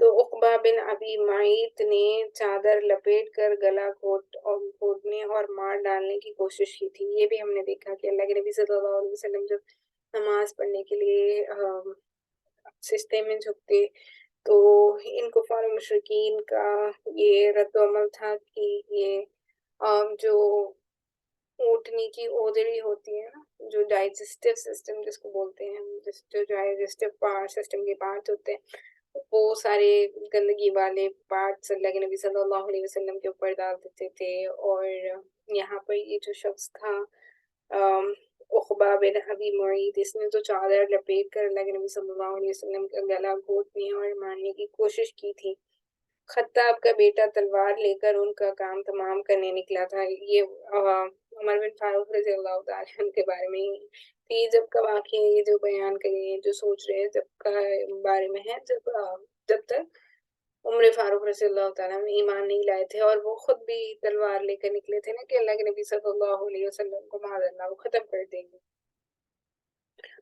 تو عقبہ بن ابی معیط نے چادر لپیٹ کر گلا گھونٹنے اور مار ڈالنے کی کوشش کی تھی۔ یہ بھی ہم نے دیکھا کہ اللہ کے نبی صلی اللہ علیہ وسلم جب نماز پڑھنے کے لیے سجدے میں جھکتے تو ان کفار و مشرکین کا یہ رد عمل تھا کہ یہ جو اونٹنی کی اودڑی ہوتی ہے نا، جو ڈائجسٹو سسٹم جس کو بولتے ہیں ہم، جو ڈائجسٹو سسٹم کے پارٹ ہوتے ہیں، وہ سارے گندگی والے پارٹس اللہ کے نبی صلی اللہ علیہ وسلم کے اوپر ڈال دیتے تھے۔ اور یہاں پر یہ جو شخص تھا عقبہ بن ابی معیط، اس نے تو چادر لپیٹ کر اللہ کے نبی صلی اللہ علیہ وسلم کا گلا گھونٹنے اور مارنے کی کوشش کی تھی۔ خطاب کا بیٹا تلوار لے کر ان کا کام تمام کرنے نکلا تھا۔ یہ عمر بن فاروق رضی اللہ تعالیٰ عنہ کے بارے میں ہی تھی جب کا واقعہ یہ جو بیان کریں جو سوچ رہے ہیں جب کا بارے میں ہے، جب تک عمر فاروق رضی اللہ تعالیٰ میں ایمان نہیں لائے تھے اور وہ خود بھی تلوار لے کر نکلے تھے نا کہ اللہ کے نبی صلی اللہ علیہ وسلم کو معاذ اللہ وہ ختم کر دیں گے۔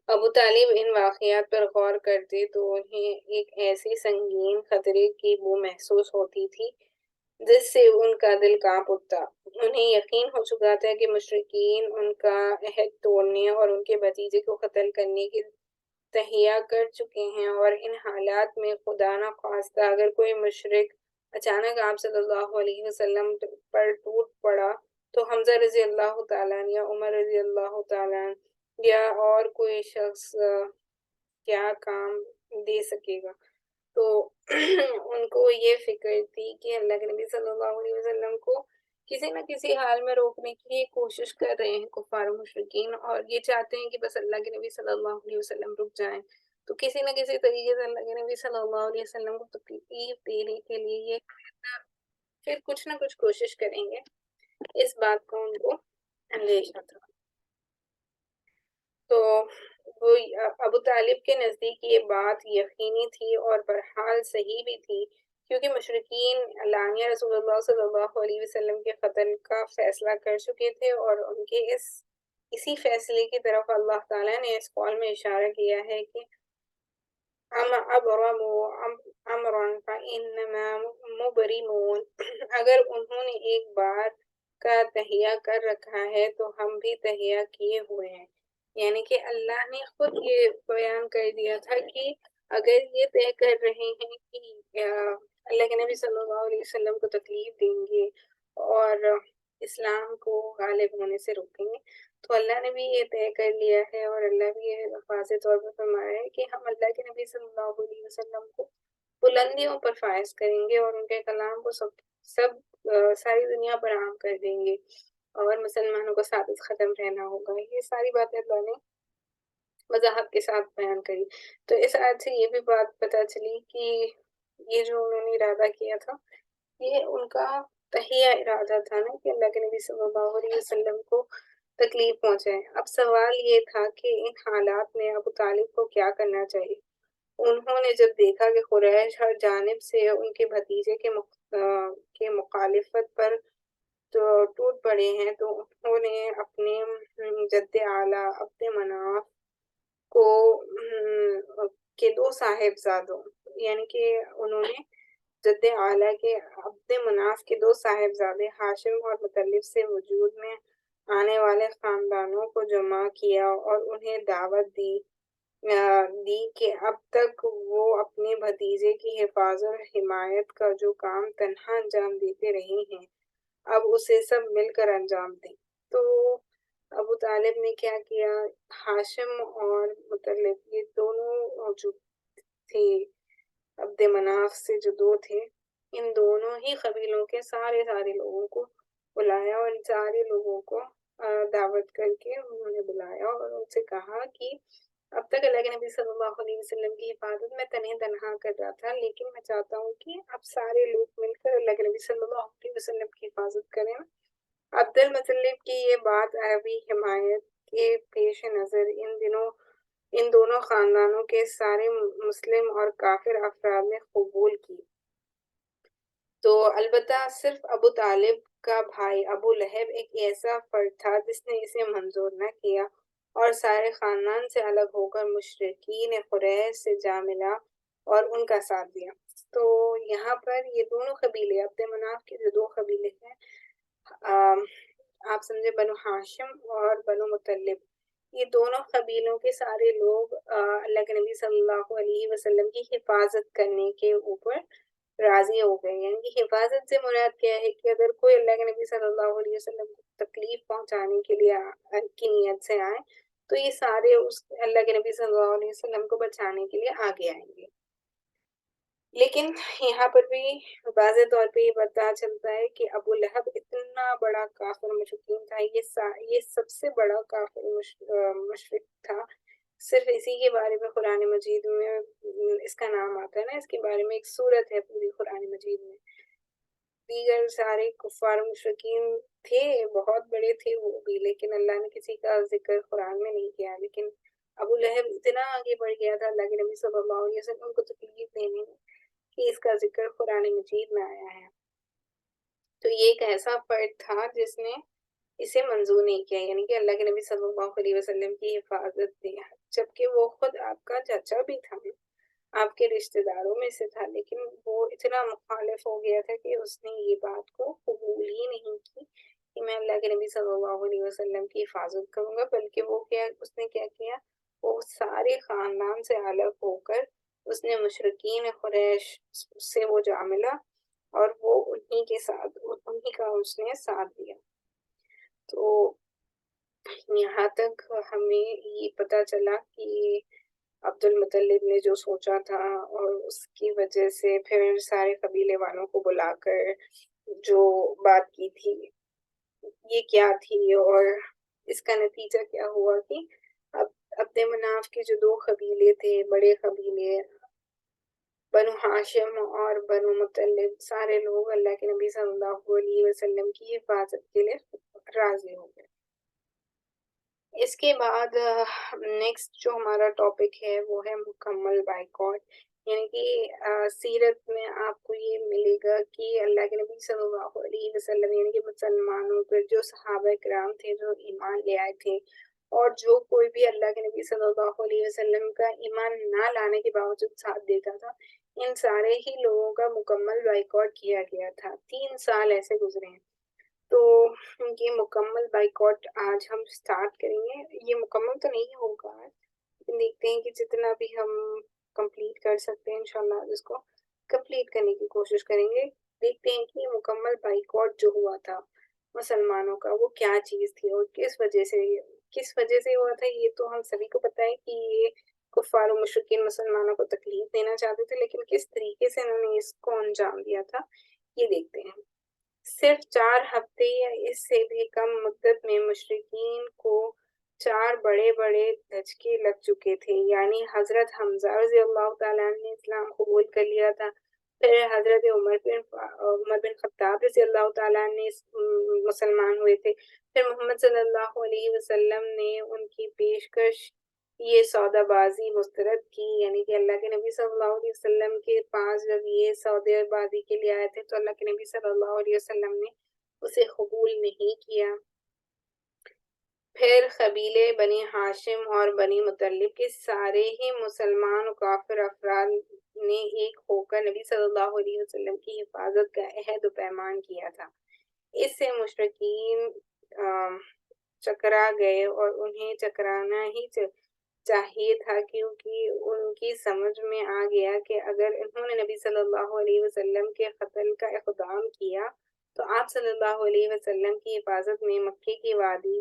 ابو طالب ان واقعات پر غور کرتے تو انہیں ایک ایسی سنگین خطرے کی بو محسوس ہوتی تھی جس سے ان کا دل کانپ اٹھتا۔ انہیں یقین ہو چکا تھا کہ مشرکین ان کا عہد توڑنے اور ان کے بھتیجے کو قتل کرنے کی تہیہ کر چکے ہیں، اور ان حالات میں خدا نخواستہ اگر کوئی مشرک اچانک آپ صلی اللہ علیہ وسلم پر ٹوٹ پڑا تو حمزہ رضی اللہ تعالیٰ عنہ یا عمر رضی اللہ تعالیٰ عنہ یا اور کوئی شخص کیا کام دے سکے گا۔ تو ان کو یہ فکر تھی کہ اللہ کے نبی صلی اللہ علیہ وسلم کو کسی نہ کسی حال میں روکنے کی کوشش کر رہے ہیں کفار و مشرکین، اور یہ چاہتے ہیں کہ بس اللہ کے نبی صلی اللہ علیہ وسلم رک جائیں، تو کسی نہ کسی طریقے سے اللہ کے نبی صلی اللہ علیہ وسلم کو تکلیف دینے کے لیے یہ پھر کچھ نہ کچھ کوشش کریں گے، اس بات کا ان کو اندیشہ تھا۔ تو وہ ابو طالب کے نزدیک یہ بات یقینی تھی اور بہرحال صحیح بھی تھی، کیونکہ مشرکین علانیہ رسول اللہ صلی اللہ علیہ وسلم کے قتل کا فیصلہ کر چکے تھے، اور ان کے اسی فیصلے کی طرف اللہ تعالیٰ نے اس قول میں اشارہ کیا ہے کہ ام ابرموا امرا فانما مبرمون، اگر انہوں نے ایک بار کا تہیہ کر رکھا ہے تو ہم بھی تہیہ کیے ہوئے ہیں، یعنی کہ اللہ نے خود یہ بیان کر دیا تھا کہ اگر یہ طے کر رہے ہیں کہ اللہ کے نبی صلی اللہ علیہ وسلم کو تکلیف دیں گے اور اسلام کو غالب ہونے سے روکیں گے، تو اللہ نے بھی یہ طے کر لیا ہے، اور اللہ بھی یہ واضح طور پر فرمایا ہے کہ ہم اللہ کے نبی صلی اللہ علیہ وسلم کو بلندیوں پر فائز کریں گے اور ان کے کلام کو سب ساری دنیا پر عام کر دیں گے، اور مسلمانوں کو ثابت ختم رہنا ہوگا۔ یہ ساری باتیں اللہ نے وضاحت کے ساتھ بیان کری۔ تو اس آیت سے یہ بھی بات پتہ چلی کہ یہ جو انہوں نے ارادہ کیا تھا یہ ان کا تہیہ ارادہ تھا نا کہ اللہ کے نبی صلی اللہ علیہ وسلم کو تکلیف پہنچائے۔ اب سوال یہ تھا کہ ان حالات میں ابو طالب کو کیا کرنا چاہیے۔ انہوں نے جب دیکھا کہ قریش ہر جانب سے ان کے بھتیجے کے مخالفت پر تو ٹوٹ پڑے ہیں، تو انہوں نے اپنے جد اعلیٰ عبد مناف کو کے دو صاحبزادوں، یعنی کہ انہوں نے جد اعلیٰ کے عبد مناف کے دو صاحبزادے ہاشم اور مطلب سے وجود میں آنے والے خاندانوں کو جمع کیا اور انہیں دعوت دی کہ اب تک وہ اپنے بھتیجے کی حفاظت اور حمایت کا جو کام تنہا انجام دیتے رہے ہیں اب اسے سب مل کر انجام دیں۔ تو ابو طالب نے کیا کیا، ہاشم اور مطلب یہ دونوں جو تھے عبد مناف سے جو دو تھے، ان دونوں ہی قبیلوں کے سارے لوگوں کو بلایا اور ان سارے لوگوں کو دعوت کر کے انہوں نے بلایا اور ان سے کہا کہ اب تک اللہ کے نبی صلی اللہ علیہ وسلم کی حفاظت میں تنہا کر رہا تھا، لیکن میں چاہتا ہوں کہ اب سارے لوگ مل کر اللہ کے نبی صلی اللہ علیہ وسلم کی حفاظت کریں۔ عبد المطلب کی یہ بات عربی حمایت کے پیش نظر ان دونوں خاندانوں کے سارے مسلم اور کافر افراد نے قبول کی، تو البتہ صرف ابو طالب کا بھائی ابو لہب ایک ایسا فرد تھا جس نے اسے منظور نہ کیا اور سارے خاندان سے الگ ہو کر مشرکین قریش سے جا ملا اور ان کا ساتھ دیا۔ تو یہاں پر یہ دونوں قبیلے عبد مناف کے جو دو قبیلے ہیں، آپ سمجھے بنو ہاشم اور بنو مطلب، یہ دونوں قبیلوں کے سارے لوگ اللہ کے نبی صلی اللہ علیہ وسلم کی حفاظت کرنے کے اوپر راضی ہو گئے۔ یعنی کہ حفاظت سے مراد کیا ہے کہ اگر کوئی اللہ کے نبی صلی اللہ علیہ وسلم کو تکلیف پہنچانے کے لیے کی نیت سے آئے تو یہ سارے اس اللہ کے نبی صلی اللہ علیہ وسلم کو بچانے کے لیے آگے آئیں گے۔ لیکن یہاں پر بھی واضح طور پہ یہ پتہ چلتا ہے کہ ابو لہب اتنا بڑا کافر مشرکین تھا، یہ سب سے بڑا کافر مشرک تھا۔ صرف اسی کے بارے میں قرآن مجید میں اس کا نام آتا ہے نا، اس کے بارے میں ایک سورت ہے پوری قرآن مجید میں۔ دیگر سارے کفار مشرکین تھے، بہت بڑے تھے وہ بھی، لیکن اللہ نے کسی کا ذکر قرآن میں نہیں کیا۔ لیکن ابو لہب اتنا آگے بڑھ گیا تھا اللہ کے نبی صلی اللہ علیہ وسلم کو تکلیف دینے میں کہ اس کا ذکر قرآن مجید میں آیا ہے۔ تو یہ ایک ایسا فرد تھا جس نے اسے منظور نہیں کیا، یعنی کہ اللہ کے نبی صلی اللہ علیہ وسلم کی حفاظت دی، جبکہ وہ خود آپ کا چچا بھی تھا، آپ کے رشتہ داروں میں سے تھا، لیکن وہ اتنا مخالف ہو گیا تھا کہ اس نے یہ بات کو قبول ہی نہیں کی کہ میں اللہ کے نبی صلی اللہ علیہ وسلم کی حفاظت کروں گا، بلکہ اس نے کیا کیا، وہ سارے خاندان سے الگ ہو کر اس نے مشرکین قریش سے وہ جا ملا اور وہ انہی کا اس نے ساتھ دیا۔ تو یہاں تک ہمیں یہ پتہ چلا کہ عبد المطلب نے جو سوچا تھا اور اس کی وجہ سے پھر سارے قبیلے والوں کو بلا کر جو بات کی تھی یہ کیا تھی، اور اس کا نتیجہ کیا ہوا کہ اب عبد مناف کے جو دو قبیلے تھے، بڑے قبیلے بنو ہاشم اور بنو مطلب، سارے لوگ اللہ کے نبی صلی اللہ علیہ وسلم کی حفاظت کے لیے راضی ہو گئے۔ اس کے بعد نیکسٹ جو ہمارا ٹاپک ہے وہ ہے مکمل بائیکاٹ، یعنی کہ سیرت میں آپ کو یہ ملے گا کہ اللہ کے نبی صلی اللہ علیہ وسلم یعنی کہ مسلمانوں پر جو صحابہ کرام تھے جو ایمان لے آئے تھے، اور جو کوئی بھی اللہ کے نبی صلی اللہ علیہ وسلم کا ایمان نہ لانے کے باوجود ساتھ دیتا تھا، ان سارے ہی لوگوں کا مکمل بائیکاٹ کیا گیا تھا۔ 3 سال ایسے گزرے ہیں۔ تو یہ مکمل بائیکاٹ آج ہم سٹارٹ کریں گے۔ یہ مکمل تو نہیں ہوگا آج، لیکن دیکھتے ہیں کہ جتنا بھی ہم کمپلیٹ کر سکتے ہیں انشاءاللہ آج اس کو کمپلیٹ کرنے کی کوشش کریں گے۔ دیکھتے ہیں کہ یہ مکمل بائیکاٹ جو ہوا تھا مسلمانوں کا وہ کیا چیز تھی اور کس وجہ سے ہوا تھا۔ یہ تو ہم سبھی کو پتہ ہے کہ یہ کفار و مشرکین مسلمانوں کو تکلیف دینا چاہتے تھے، لیکن کس طریقے سے انہوں نے اس کو انجام دیا تھا یہ دیکھتے ہیں۔ صرف 4 ہفتے یا اس سے بھی کم مدت میں مشرکین کو 4 بڑے بڑے دھچکے لگ چکے تھے، یعنی حضرت حمزہ رضی اللہ تعالیٰ عنہ نے اسلام قبول کر لیا تھا، پھر حضرت عمر بن خطاب رضی اللہ تعالیٰ عنہ مسلمان ہوئے تھے، پھر محمد صلی اللہ علیہ وسلم نے ان کی پیشکش یہ سودا بازی مسترد کی، یعنی کہ اللہ کے نبی صلی اللہ علیہ وسلم کے پاس جب یہ سودے بازی کے لیے آئے تھے تو اللہ کے نبی صلی اللہ علیہ وسلم نے اسے قبول نہیں کیا۔ پھر قبیلے بنی ہاشم اور بنی مطلب کے سارے ہی مسلمان و کافر افراد نے ایک ہو کر نبی صلی اللہ علیہ وسلم کی حفاظت کا عہد و پیمان کیا تھا۔ اس سے مشرکین چکرا گئے اور انہیں چکرانا ہی چاہیے تھا، کیونکہ ان کی سمجھ میں آ گیا کہ اگر انہوں نے نبی صلی اللہ علیہ وسلم کے قتل کا اقدام کیا تو آپ صلی اللہ علیہ وسلم کی حفاظت میں مکے کی وادی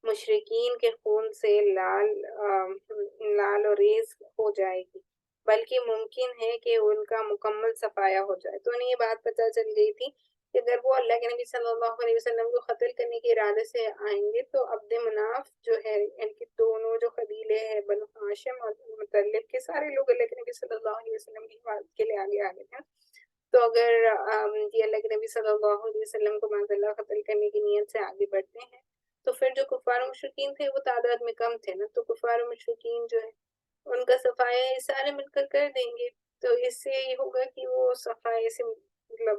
مشرکین کے خون سے لال و ریز ہو جائے گی، بلکہ ممکن ہے کہ ان کا مکمل صفایا ہو جائے۔ تو انہیں یہ بات پتہ چل گئی تھی کہ اگر وہ اللہ کے نبی صلی اللہ علیہ وسلم کو قتل کرنے کے ارادے سے آئیں گے تو عبد مناف جو ہے، ان کے دونوں جو قبیلے ہیں بنو ہاشم اور مطلب کے سارے لوگ اللہ کے نبی صلی اللہ علیہ وسلم کی حفاظت کے لیے آگے تھے۔ تو اگر یہ اللہ کے نبی صلی اللہ علیہ وسلم کو معاذ اللہ قتل کرنے کی نیت سے آگے بڑھتے ہیں تو پھر جو کفار و مشرکین تھے وہ تعداد میں کم تھے نا، تو کفار و مشرکین جو ہے ان کا صفایا یہ سارے مل کر دیں گے، تو اس سے یہ ہوگا کہ وہ صفائے سے مطلب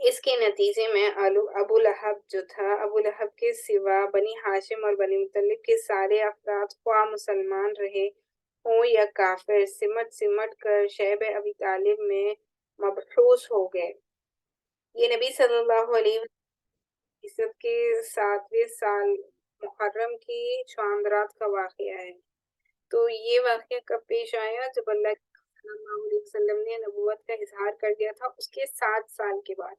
اس کے نتیجے میں ابو لہب جو تھا، ابو لہب کے سوا بنی ہاشم اور بنی مطلب کے سارے افراد خواہ مسلمان رہے ہوں یا کافر، سمٹ سمٹ کر شیب ابی طالب میں مبعوث ہو گئے۔ یہ نبی صلی اللہ علیہ وسلم کے 7ویں سال محرم کی چاند رات کا واقعہ ہے۔ تو یہ واقعہ کب پیش آیا؟ جب اللہ صلی اللہ علیہ وسلم نے نبوت کا اظہار کر دیا تھا اس کے 7 سال کے بعد۔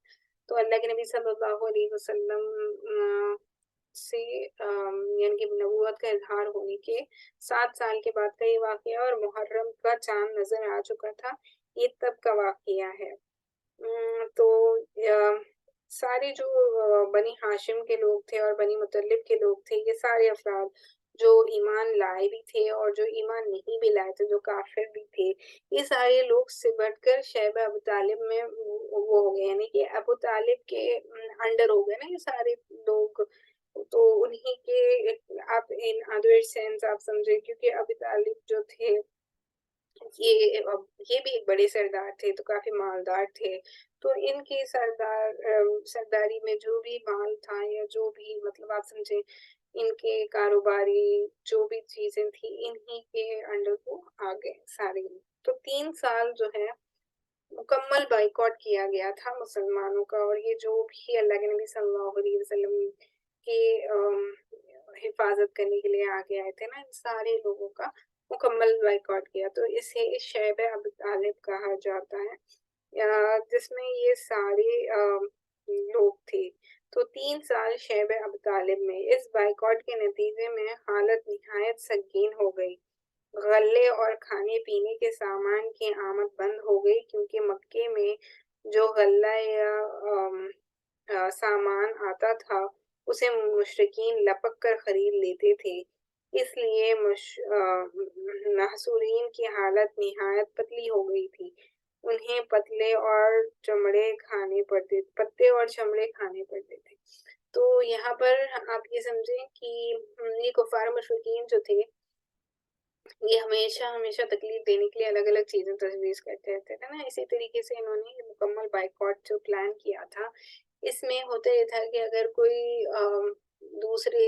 تو اللہ کے نبی صلی اللہ علیہ وسلم سے یعنی کہ نبوت کا اظہار ہونے کے 7 سال کے بعد کا یہ واقعہ، اور محرم کا چاند نظر آ چکا تھا، یہ تب کا واقعہ ہے۔ تو سارے جو بنی ہاشم کے لوگ تھے اور بنی مطلب کے لوگ تھے، یہ سارے افراد جو ایمان لائے بھی تھے اور جو ایمان نہیں بھی لائے تھے، جو کافر بھی تھے، یہ سارے لوگ سمٹ کر شیبہ ابو طالب میں وہ ہو گئے، یعنی کہ ابو طالب کے انڈر ہو گئے نا یہ سارے لوگ۔ تو انہی کے آپ ان ادر سینس آپ سمجھے، کیونکہ ابو طالب جو تھے یہ بھی ایک بڑے سردار تھے، تو کافی مالدار تھے۔ تو ان کی سرداری میں جو بھی مال تھا یا جو بھی مطلب آپ سمجھے ان کے کاروباری جو بھی چیزیں تھیں، انہی کے انڈر کو آ گئے سارے لوگ۔ تو 3 سال جو ہے مکمل بائیکاٹ کیا گیا تھا مسلمانوں کا، اور یہ جو بھی اللہ کے نبی صلی اللہ علیہ وسلم کی حفاظت کرنے کے لیے آگے آئے تھے نا، ان سارے لوگوں کا مکمل بائیکاٹ کیا۔ تو اسے شیب ابی طالب کہا جاتا ہے، جس میں یہ سارے لوگ تھے۔ تو 3 سال شیب ابی طالب میں اس بائیکاٹ کے نتیجے میں حالت نہایت سنگین ہو گئی۔ غلے اور کھانے پینے کے سامان کی آمد بند ہو گئی، کیونکہ مکے میں جو غلہ یا سامان آتا تھا اسے مشرکین لپک کر خرید لیتے تھے، اس لیے محصورین کی حالت نہایت پتلی ہو گئی تھی۔ انہیں پتے اور چمڑے کھانے پڑتے تھے۔ تو یہاں پر آپ یہ سمجھیں کہ یہ کفار مشرکین جو تھے، یہ ہمیشہ تکلیف دینے کے لیے الگ الگ چیزیں تجویز کرتے رہتے تھے نا۔ اسی طریقے سے انہوں نے یہ مکمل بائیکاٹ جو پلان کیا تھا، اس میں ہوتا یہ تھا کہ اگر کوئی دوسرے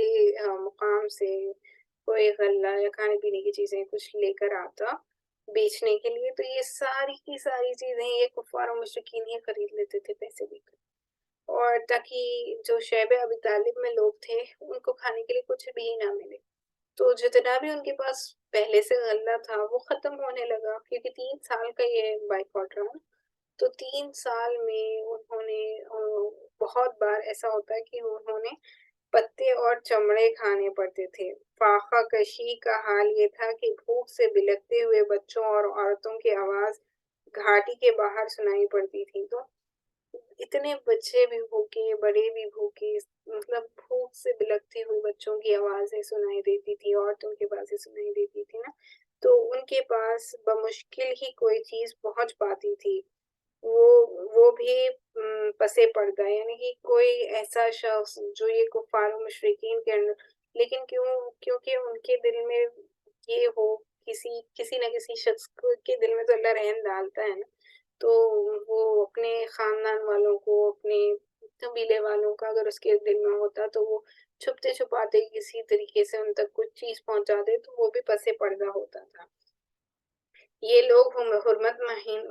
مقام سے کوئی غلہ یا کھانے پینے کی چیزیں کچھ لے کر آتا بیچنے کے لیے، تو یہ ساری کی ساری چیزیں یہ کفار و مشرکین ہی خرید لیتے تھے پیسے دے کر، اور تاکہ جو شیب ابی طالب میں لوگ تھے ان کو کھانے کے لیے کچھ بھی نہ ملے۔ تو جتنا بھی ان کے پاس پہلے سے غلہ تھا وہ ختم ہونے لگا، کیونکہ 3 سال کا یہ بائیکاٹ رہا۔ تو 3 سال میں انہوں نے بہت بار ایسا ہوتا ہے کہ انہوں نے پتے اور چمڑے کھانے پڑتے تھے۔ فاقہ کشی کا حال یہ تھا کہ بھوک سے بلکتے ہوئے بچوں اور عورتوں کی آواز گھاٹی کے باہر سنائی پڑتی تھی۔ تو اتنے بچے بھی بھوکے، بڑے بھی بھوکے، مطلب بھوک سے بلکتی ہوئی بچوں کی آوازیں سنائی دیتی تھی، عورتوں کی آوازیں سنائی دیتی تھی نا۔ تو ان کے پاس بمشکل ہی کوئی چیز پہنچ پاتی تھی، وہ بھی پسے پردہ، یعنی کہ کوئی ایسا شخص جو یہ کفار و مشرکین کے اندر، لیکن کیونکہ ان کے دل میں یہ ہو، کسی نہ کسی شخص کے دل میں تو اللہ رحم ڈالتا ہے نا، تو وہ اپنے خاندان والوں کو، اپنے قبیلے والوں کا اگر اس کے دل میں ہوتا تو وہ چھپتے چھپاتے کسی طریقے سے ان تک کچھ چیز پہنچا دے، تو وہ بھی پسے پردہ ہوتا تھا۔ یہ لوگ حرمت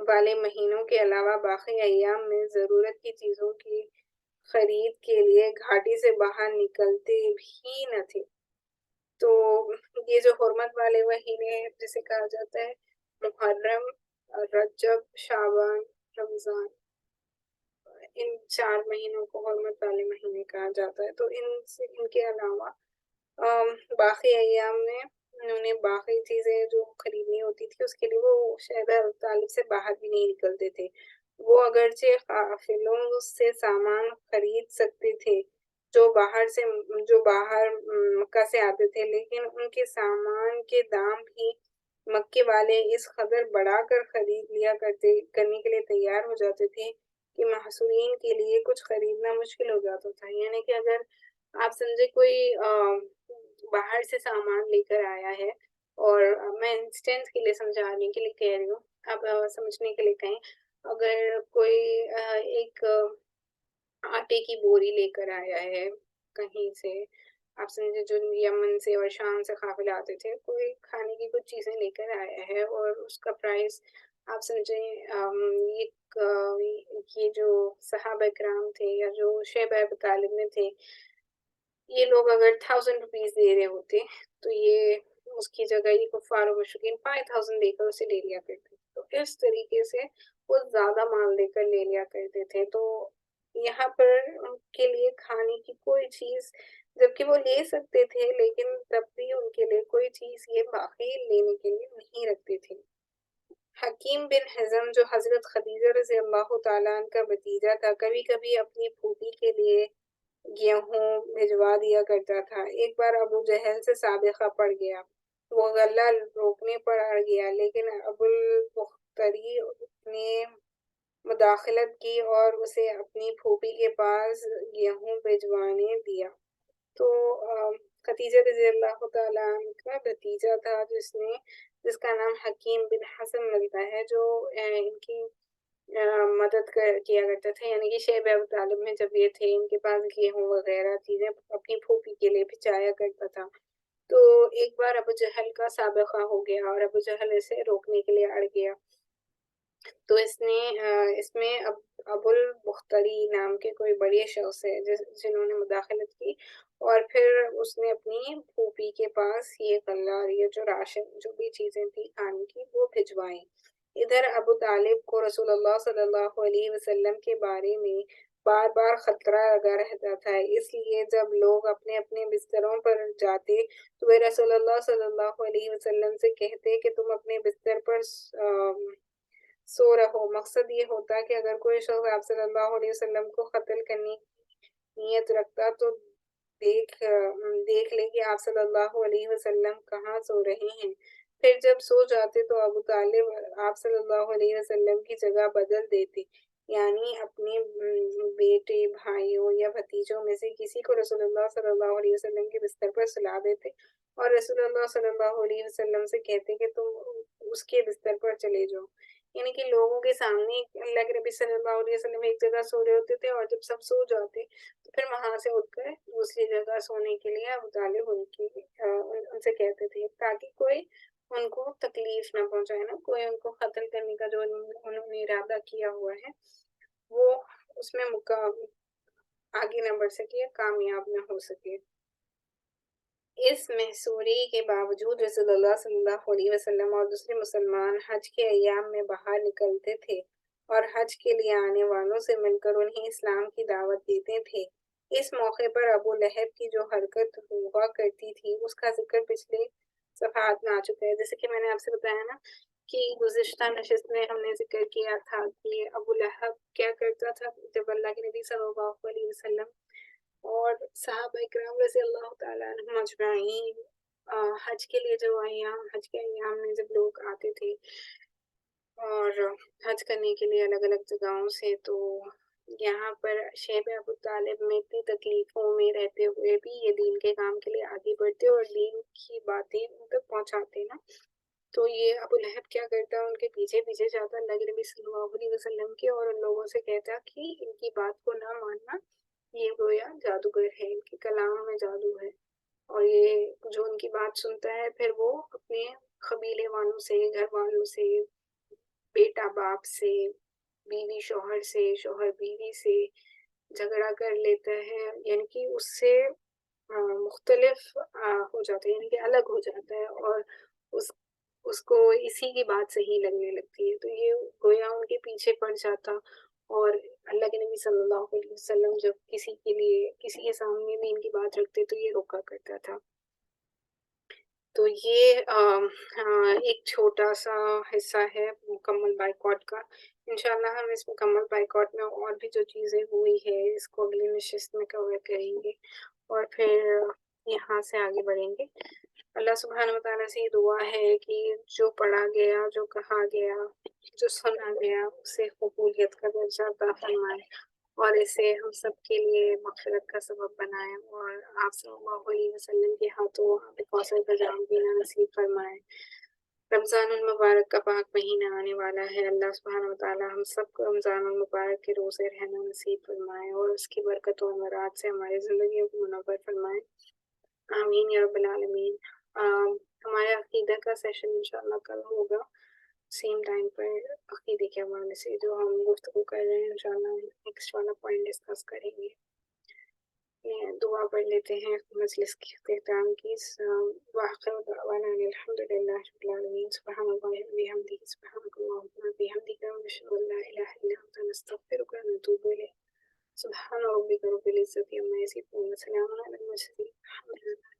والے مہینوں کے علاوہ باقی ایام میں ضرورت کی چیزوں کی خرید کے لیے گھاٹی سے باہر نکلتے بھی نہ تھے۔ تو یہ جو حرمت والے مہینے جسے کہا جاتا ہے محرم، رجب، شعبان، رمضان، ان 4 مہینوں کو حرمت والے مہینے کہا جاتا ہے۔ تو ان کے علاوہ باقی ایام میں انہوں نے باقی چیزیں جو خریدنی ہوتی تھی اس کے لیے وہ شیب ابی طالب سے باہر بھی نہیں نکلتے تھے۔ وہ اگرچہ قافلوں سے سامان خرید سکتے تھے جو باہر مکہ سے آتے تھے، لیکن ان کے سامان کے دام بھی مکے والے اس قدر بڑھا کر خرید لیا کرنے کے لیے تیار ہو جاتے تھے کہ محصورین کے لیے کچھ خریدنا مشکل ہو جاتا تھا۔ یعنی کہ اگر آپ سمجھے کوئی باہر سے سامان لے کر آیا ہے، اور میں انسٹنس کے لیے سمجھانے کے لیے کہہ رہی ہوں، آپ سمجھنے کے لیے کہیں، اگر کوئی ایک آٹے کی بوری لے کر آیا ہے کہیں سے، آپ سمجھے جو یمن سے اور شام سے قافلے آتے تھے، کوئی کھانے کی کچھ چیزیں لے کر آیا ہے، اور اس کا پرائس آپ سمجھیں یہ جو صحابہ کرام تھے یا جو شیبہ ابو طالب میں تھے، یہ لوگ اگر 1000 روپیز دے رہے ہوتے تو یہ اس کی جگہ یہ کفار و مشرکین 5000 دے کر اسے لے لیا کرتے، تو اس طریقے سے وہ زیادہ مال دے کر لے لیا کرتے تھے۔ تو یہاں پر ان کے لیے کھانے کی کوئی چیز، جبکہ وہ لے سکتے تھے، لیکن تب بھی ان کے لیے کوئی چیز یہ باقی لینے کے لیے نہیں رکھتے تھے۔ حکیم بن حزم جو حضرت خدیجہ رضی اللہ تعالیٰ عنہ کا بھتیجا تھا، کبھی کبھی اپنی پھوپھی کے لیے گیہوں بھجوا دیا کرتا تھا۔ ایک بار ابو جہل سے سابقہ پڑ گیا، وہ غلہ روکنے پر اڑ گیا، لیکن ابو البختری نے مداخلت کی اور اسے اپنی پھوپھی کے پاس گیہوں بھجوانے دیا۔ تو خدیجہ رضی اللہ تعالیٰ عنہ کا بھتیجا تھا جس کا نام حکیم بن حزم ملتا ہے، جو ان کی مدد کیا کرتا تھا، یعنی کہ شیبہ ابو طالب میں جب یہ تھے، ان کے پاس گیہوں وغیرہ چیزیں اپنی پھوپھی کے لیے بھجایا کرتا تھا۔ تو ایک بار ابو جہل کا سابقہ ہو گیا اور ابو جہل اسے روکنے کے لیے اڑ گیا، تو اس میں ابو البختری نام کے کوئی بڑے شخص ہے جنہوں نے مداخلت کی، اور پھر اس نے اپنی پھوپھی کے پاس یہ غلہ اور یہ جو راشن جو بھی چیزیں تھی کھانے کی وہ بھجوائیں۔ ادھر ابو طالب کو رسول اللہ صلی اللہ علیہ وسلم کے بارے میں بار بار خطرہ لگا رہتا تھا، اس لیے جب لوگ اپنے اپنے بستروں پر جاتے تو وہ رسول اللہ صلی اللہ علیہ وسلم سے کہتے کہ تم اپنے بستر پر سو رہو۔ مقصد یہ ہوتا کہ اگر کوئی شخص آپ صلی اللہ علیہ وسلم کو قتل کرنے کی نیت رکھتا تو دیکھ لے کہ آپ صلی اللہ علیہ وسلم کہاں سو رہے ہیں۔ پھر جب سو جاتے تو ابو طالب آپ صلی اللہ علیہ وسلم کی جگہ بدل دیتے، یعنی اپنے بیٹے، بھائیوں یا بھتیجوں میں سے کسی کو رسول اللہ صلی اللہ علیہ وسلم کے بستر پر سلا دیتے اور رسول اللہ صلی اللہ علیہ وسلم سے کہتے کہ تم اس کے بستر پر چلے جاؤ، یعنی کہ لوگوں کے سامنے اللہ کے نبی صلی اللہ علیہ وسلم ایک جگہ سو رہے ہوتے تھے، اور جب سب سو جاتے تو پھر وہاں سے اٹھ کر دوسری جگہ سونے کے لیے ابو طالب ان سے کہتے تھے، تاکہ کوئی ان کو تکلیف نہ پہنچائے، نا کوئی ان کو قتل کرنے کا جو انہوں نے ارادہ کیا ہوا ہے وہ اس میں آگے نہ بڑھ سکے، کامیاب نہ ہو سکے۔ اس محصوری کے باوجود رسول اللہ صلی اللہ علیہ وسلم اور دوسرے مسلمان حج کے ایام میں باہر نکلتے تھے اور حج کے لیے آنے والوں سے مل کر انہیں اسلام کی دعوت دیتے تھے۔ اس موقع پر ابو لہب کی جو حرکت ہوا کرتی تھی اس کا ذکر پچھلے صفحات میں آ چکا ہے، جیسے کہ میں نے آپ سے بتایا نا کہ گزشتہ نشست میں ہم نے ذکر کیا تھا کہ ابو لہب کیا کرتا تھا جب اللہ کے نبی صلی اللہ علیہ وسلم اور صحابہ اکرام رضی اللہ تعالیٰ عنہم اجمعین حج کے لیے حج کے ایام میں جب لوگ آتے تھے اور حج کرنے کے لیے الگ الگ جگہوں سے، تو یہاں پر شیب ابو طالب میں اتنی تکلیفوں میں رہتے ہوئے بھی یہ دین کے کام کے لیے آگے بڑھتے اور دین کی باتیں ان تک پہنچاتے نا، تو یہ ابو لہب کیا کرتا ان کے پیچھے پیچھے جاتا اللہ کے نبی صلی اللہ علیہ وسلم کے، اور ان لوگوں سے کہتا کہ ان کی بات کو نہ ماننا، یہ گویا جادوگر ہے، ان کے کلام میں جادو ہے، اور یہ جو ان کی بات سنتا ہے پھر وہ اپنے قبیلے والوں سے، گھر والوں سے، بیٹا باپ سے، بیوی شوہر سے، شوہر بیوی سے جھگڑا کر لیتا ہے، یعنی کہ اس سے مختلف ہو جاتا ہے، یعنی کہ الگ ہو جاتا ہے، اور اس کو اسی کی بات صحیح لگنے لگتی ہے، تو یہ گویا ان کے پیچھے پڑ جاتا، اور اللہ کے نبی صلی اللہ علیہ وسلم جب کسی کے سامنے بھی ان کی بات رکھتے تو یہ روکا کرتا تھا۔ تو یہ ایک چھوٹا سا حصہ ہے مکمل بائیکاٹ کا، انشاءاللہ ہم اس مکمل بائیکاٹ میں اور بھی جو چیزیں ہوئی ہے اس کو اگلی نشست میں کور کریں گے، اور پھر یہاں سے آگے بڑھیں گے۔ اللہ سبحانہ وتعالیٰ سے یہ دعا ہے کہ جو پڑھا گیا، جو کہا گیا، جو سنا گیا اسے قبولیت کا درجہ عطا فرمائے، اور اسے ہم سب کے لیے مغفرت کا سبب بنائے، اور آپ صلی اللہ علیہ وسلم کے ہاتھوں کوثر کا جام پینا نصیب فرمائے۔ رمضان المبارک کا پاک مہینہ آنے والا ہے، اللہ سبحانہ وتعالیٰ ہم سب کو رمضان المبارک کے روزے رہنا نصیب فرمائے اور اس کی برکت و امرات سے ہماری زندگیوں کو منور فرمائے، آمین یا رب العالمین۔ ہمارے عقیدہ کا سیشن انشاءاللہ کل ہوگا سیم ٹائم پر، عقیدے کے حوالے سے جو ہم گفتگو کر رہے ہیں انشاءاللہ نیکسٹ والا پوائنٹ ڈسکس کریں گے۔ دعا پڑھ لیتے ہیں مجلس کے اختتام کی۔ وآخر دعوانا ان الحمد للہ رب العالمین، سبحان اللہ وبحمدہ، سبحانک اللہم وبحمدک، نشہد ان لا الہ الا انت، نستغفرک ونتوب الیک۔ سبحان ربک رب العزة عما یصفون، وسلام علی المرسلین، الحمد للہ۔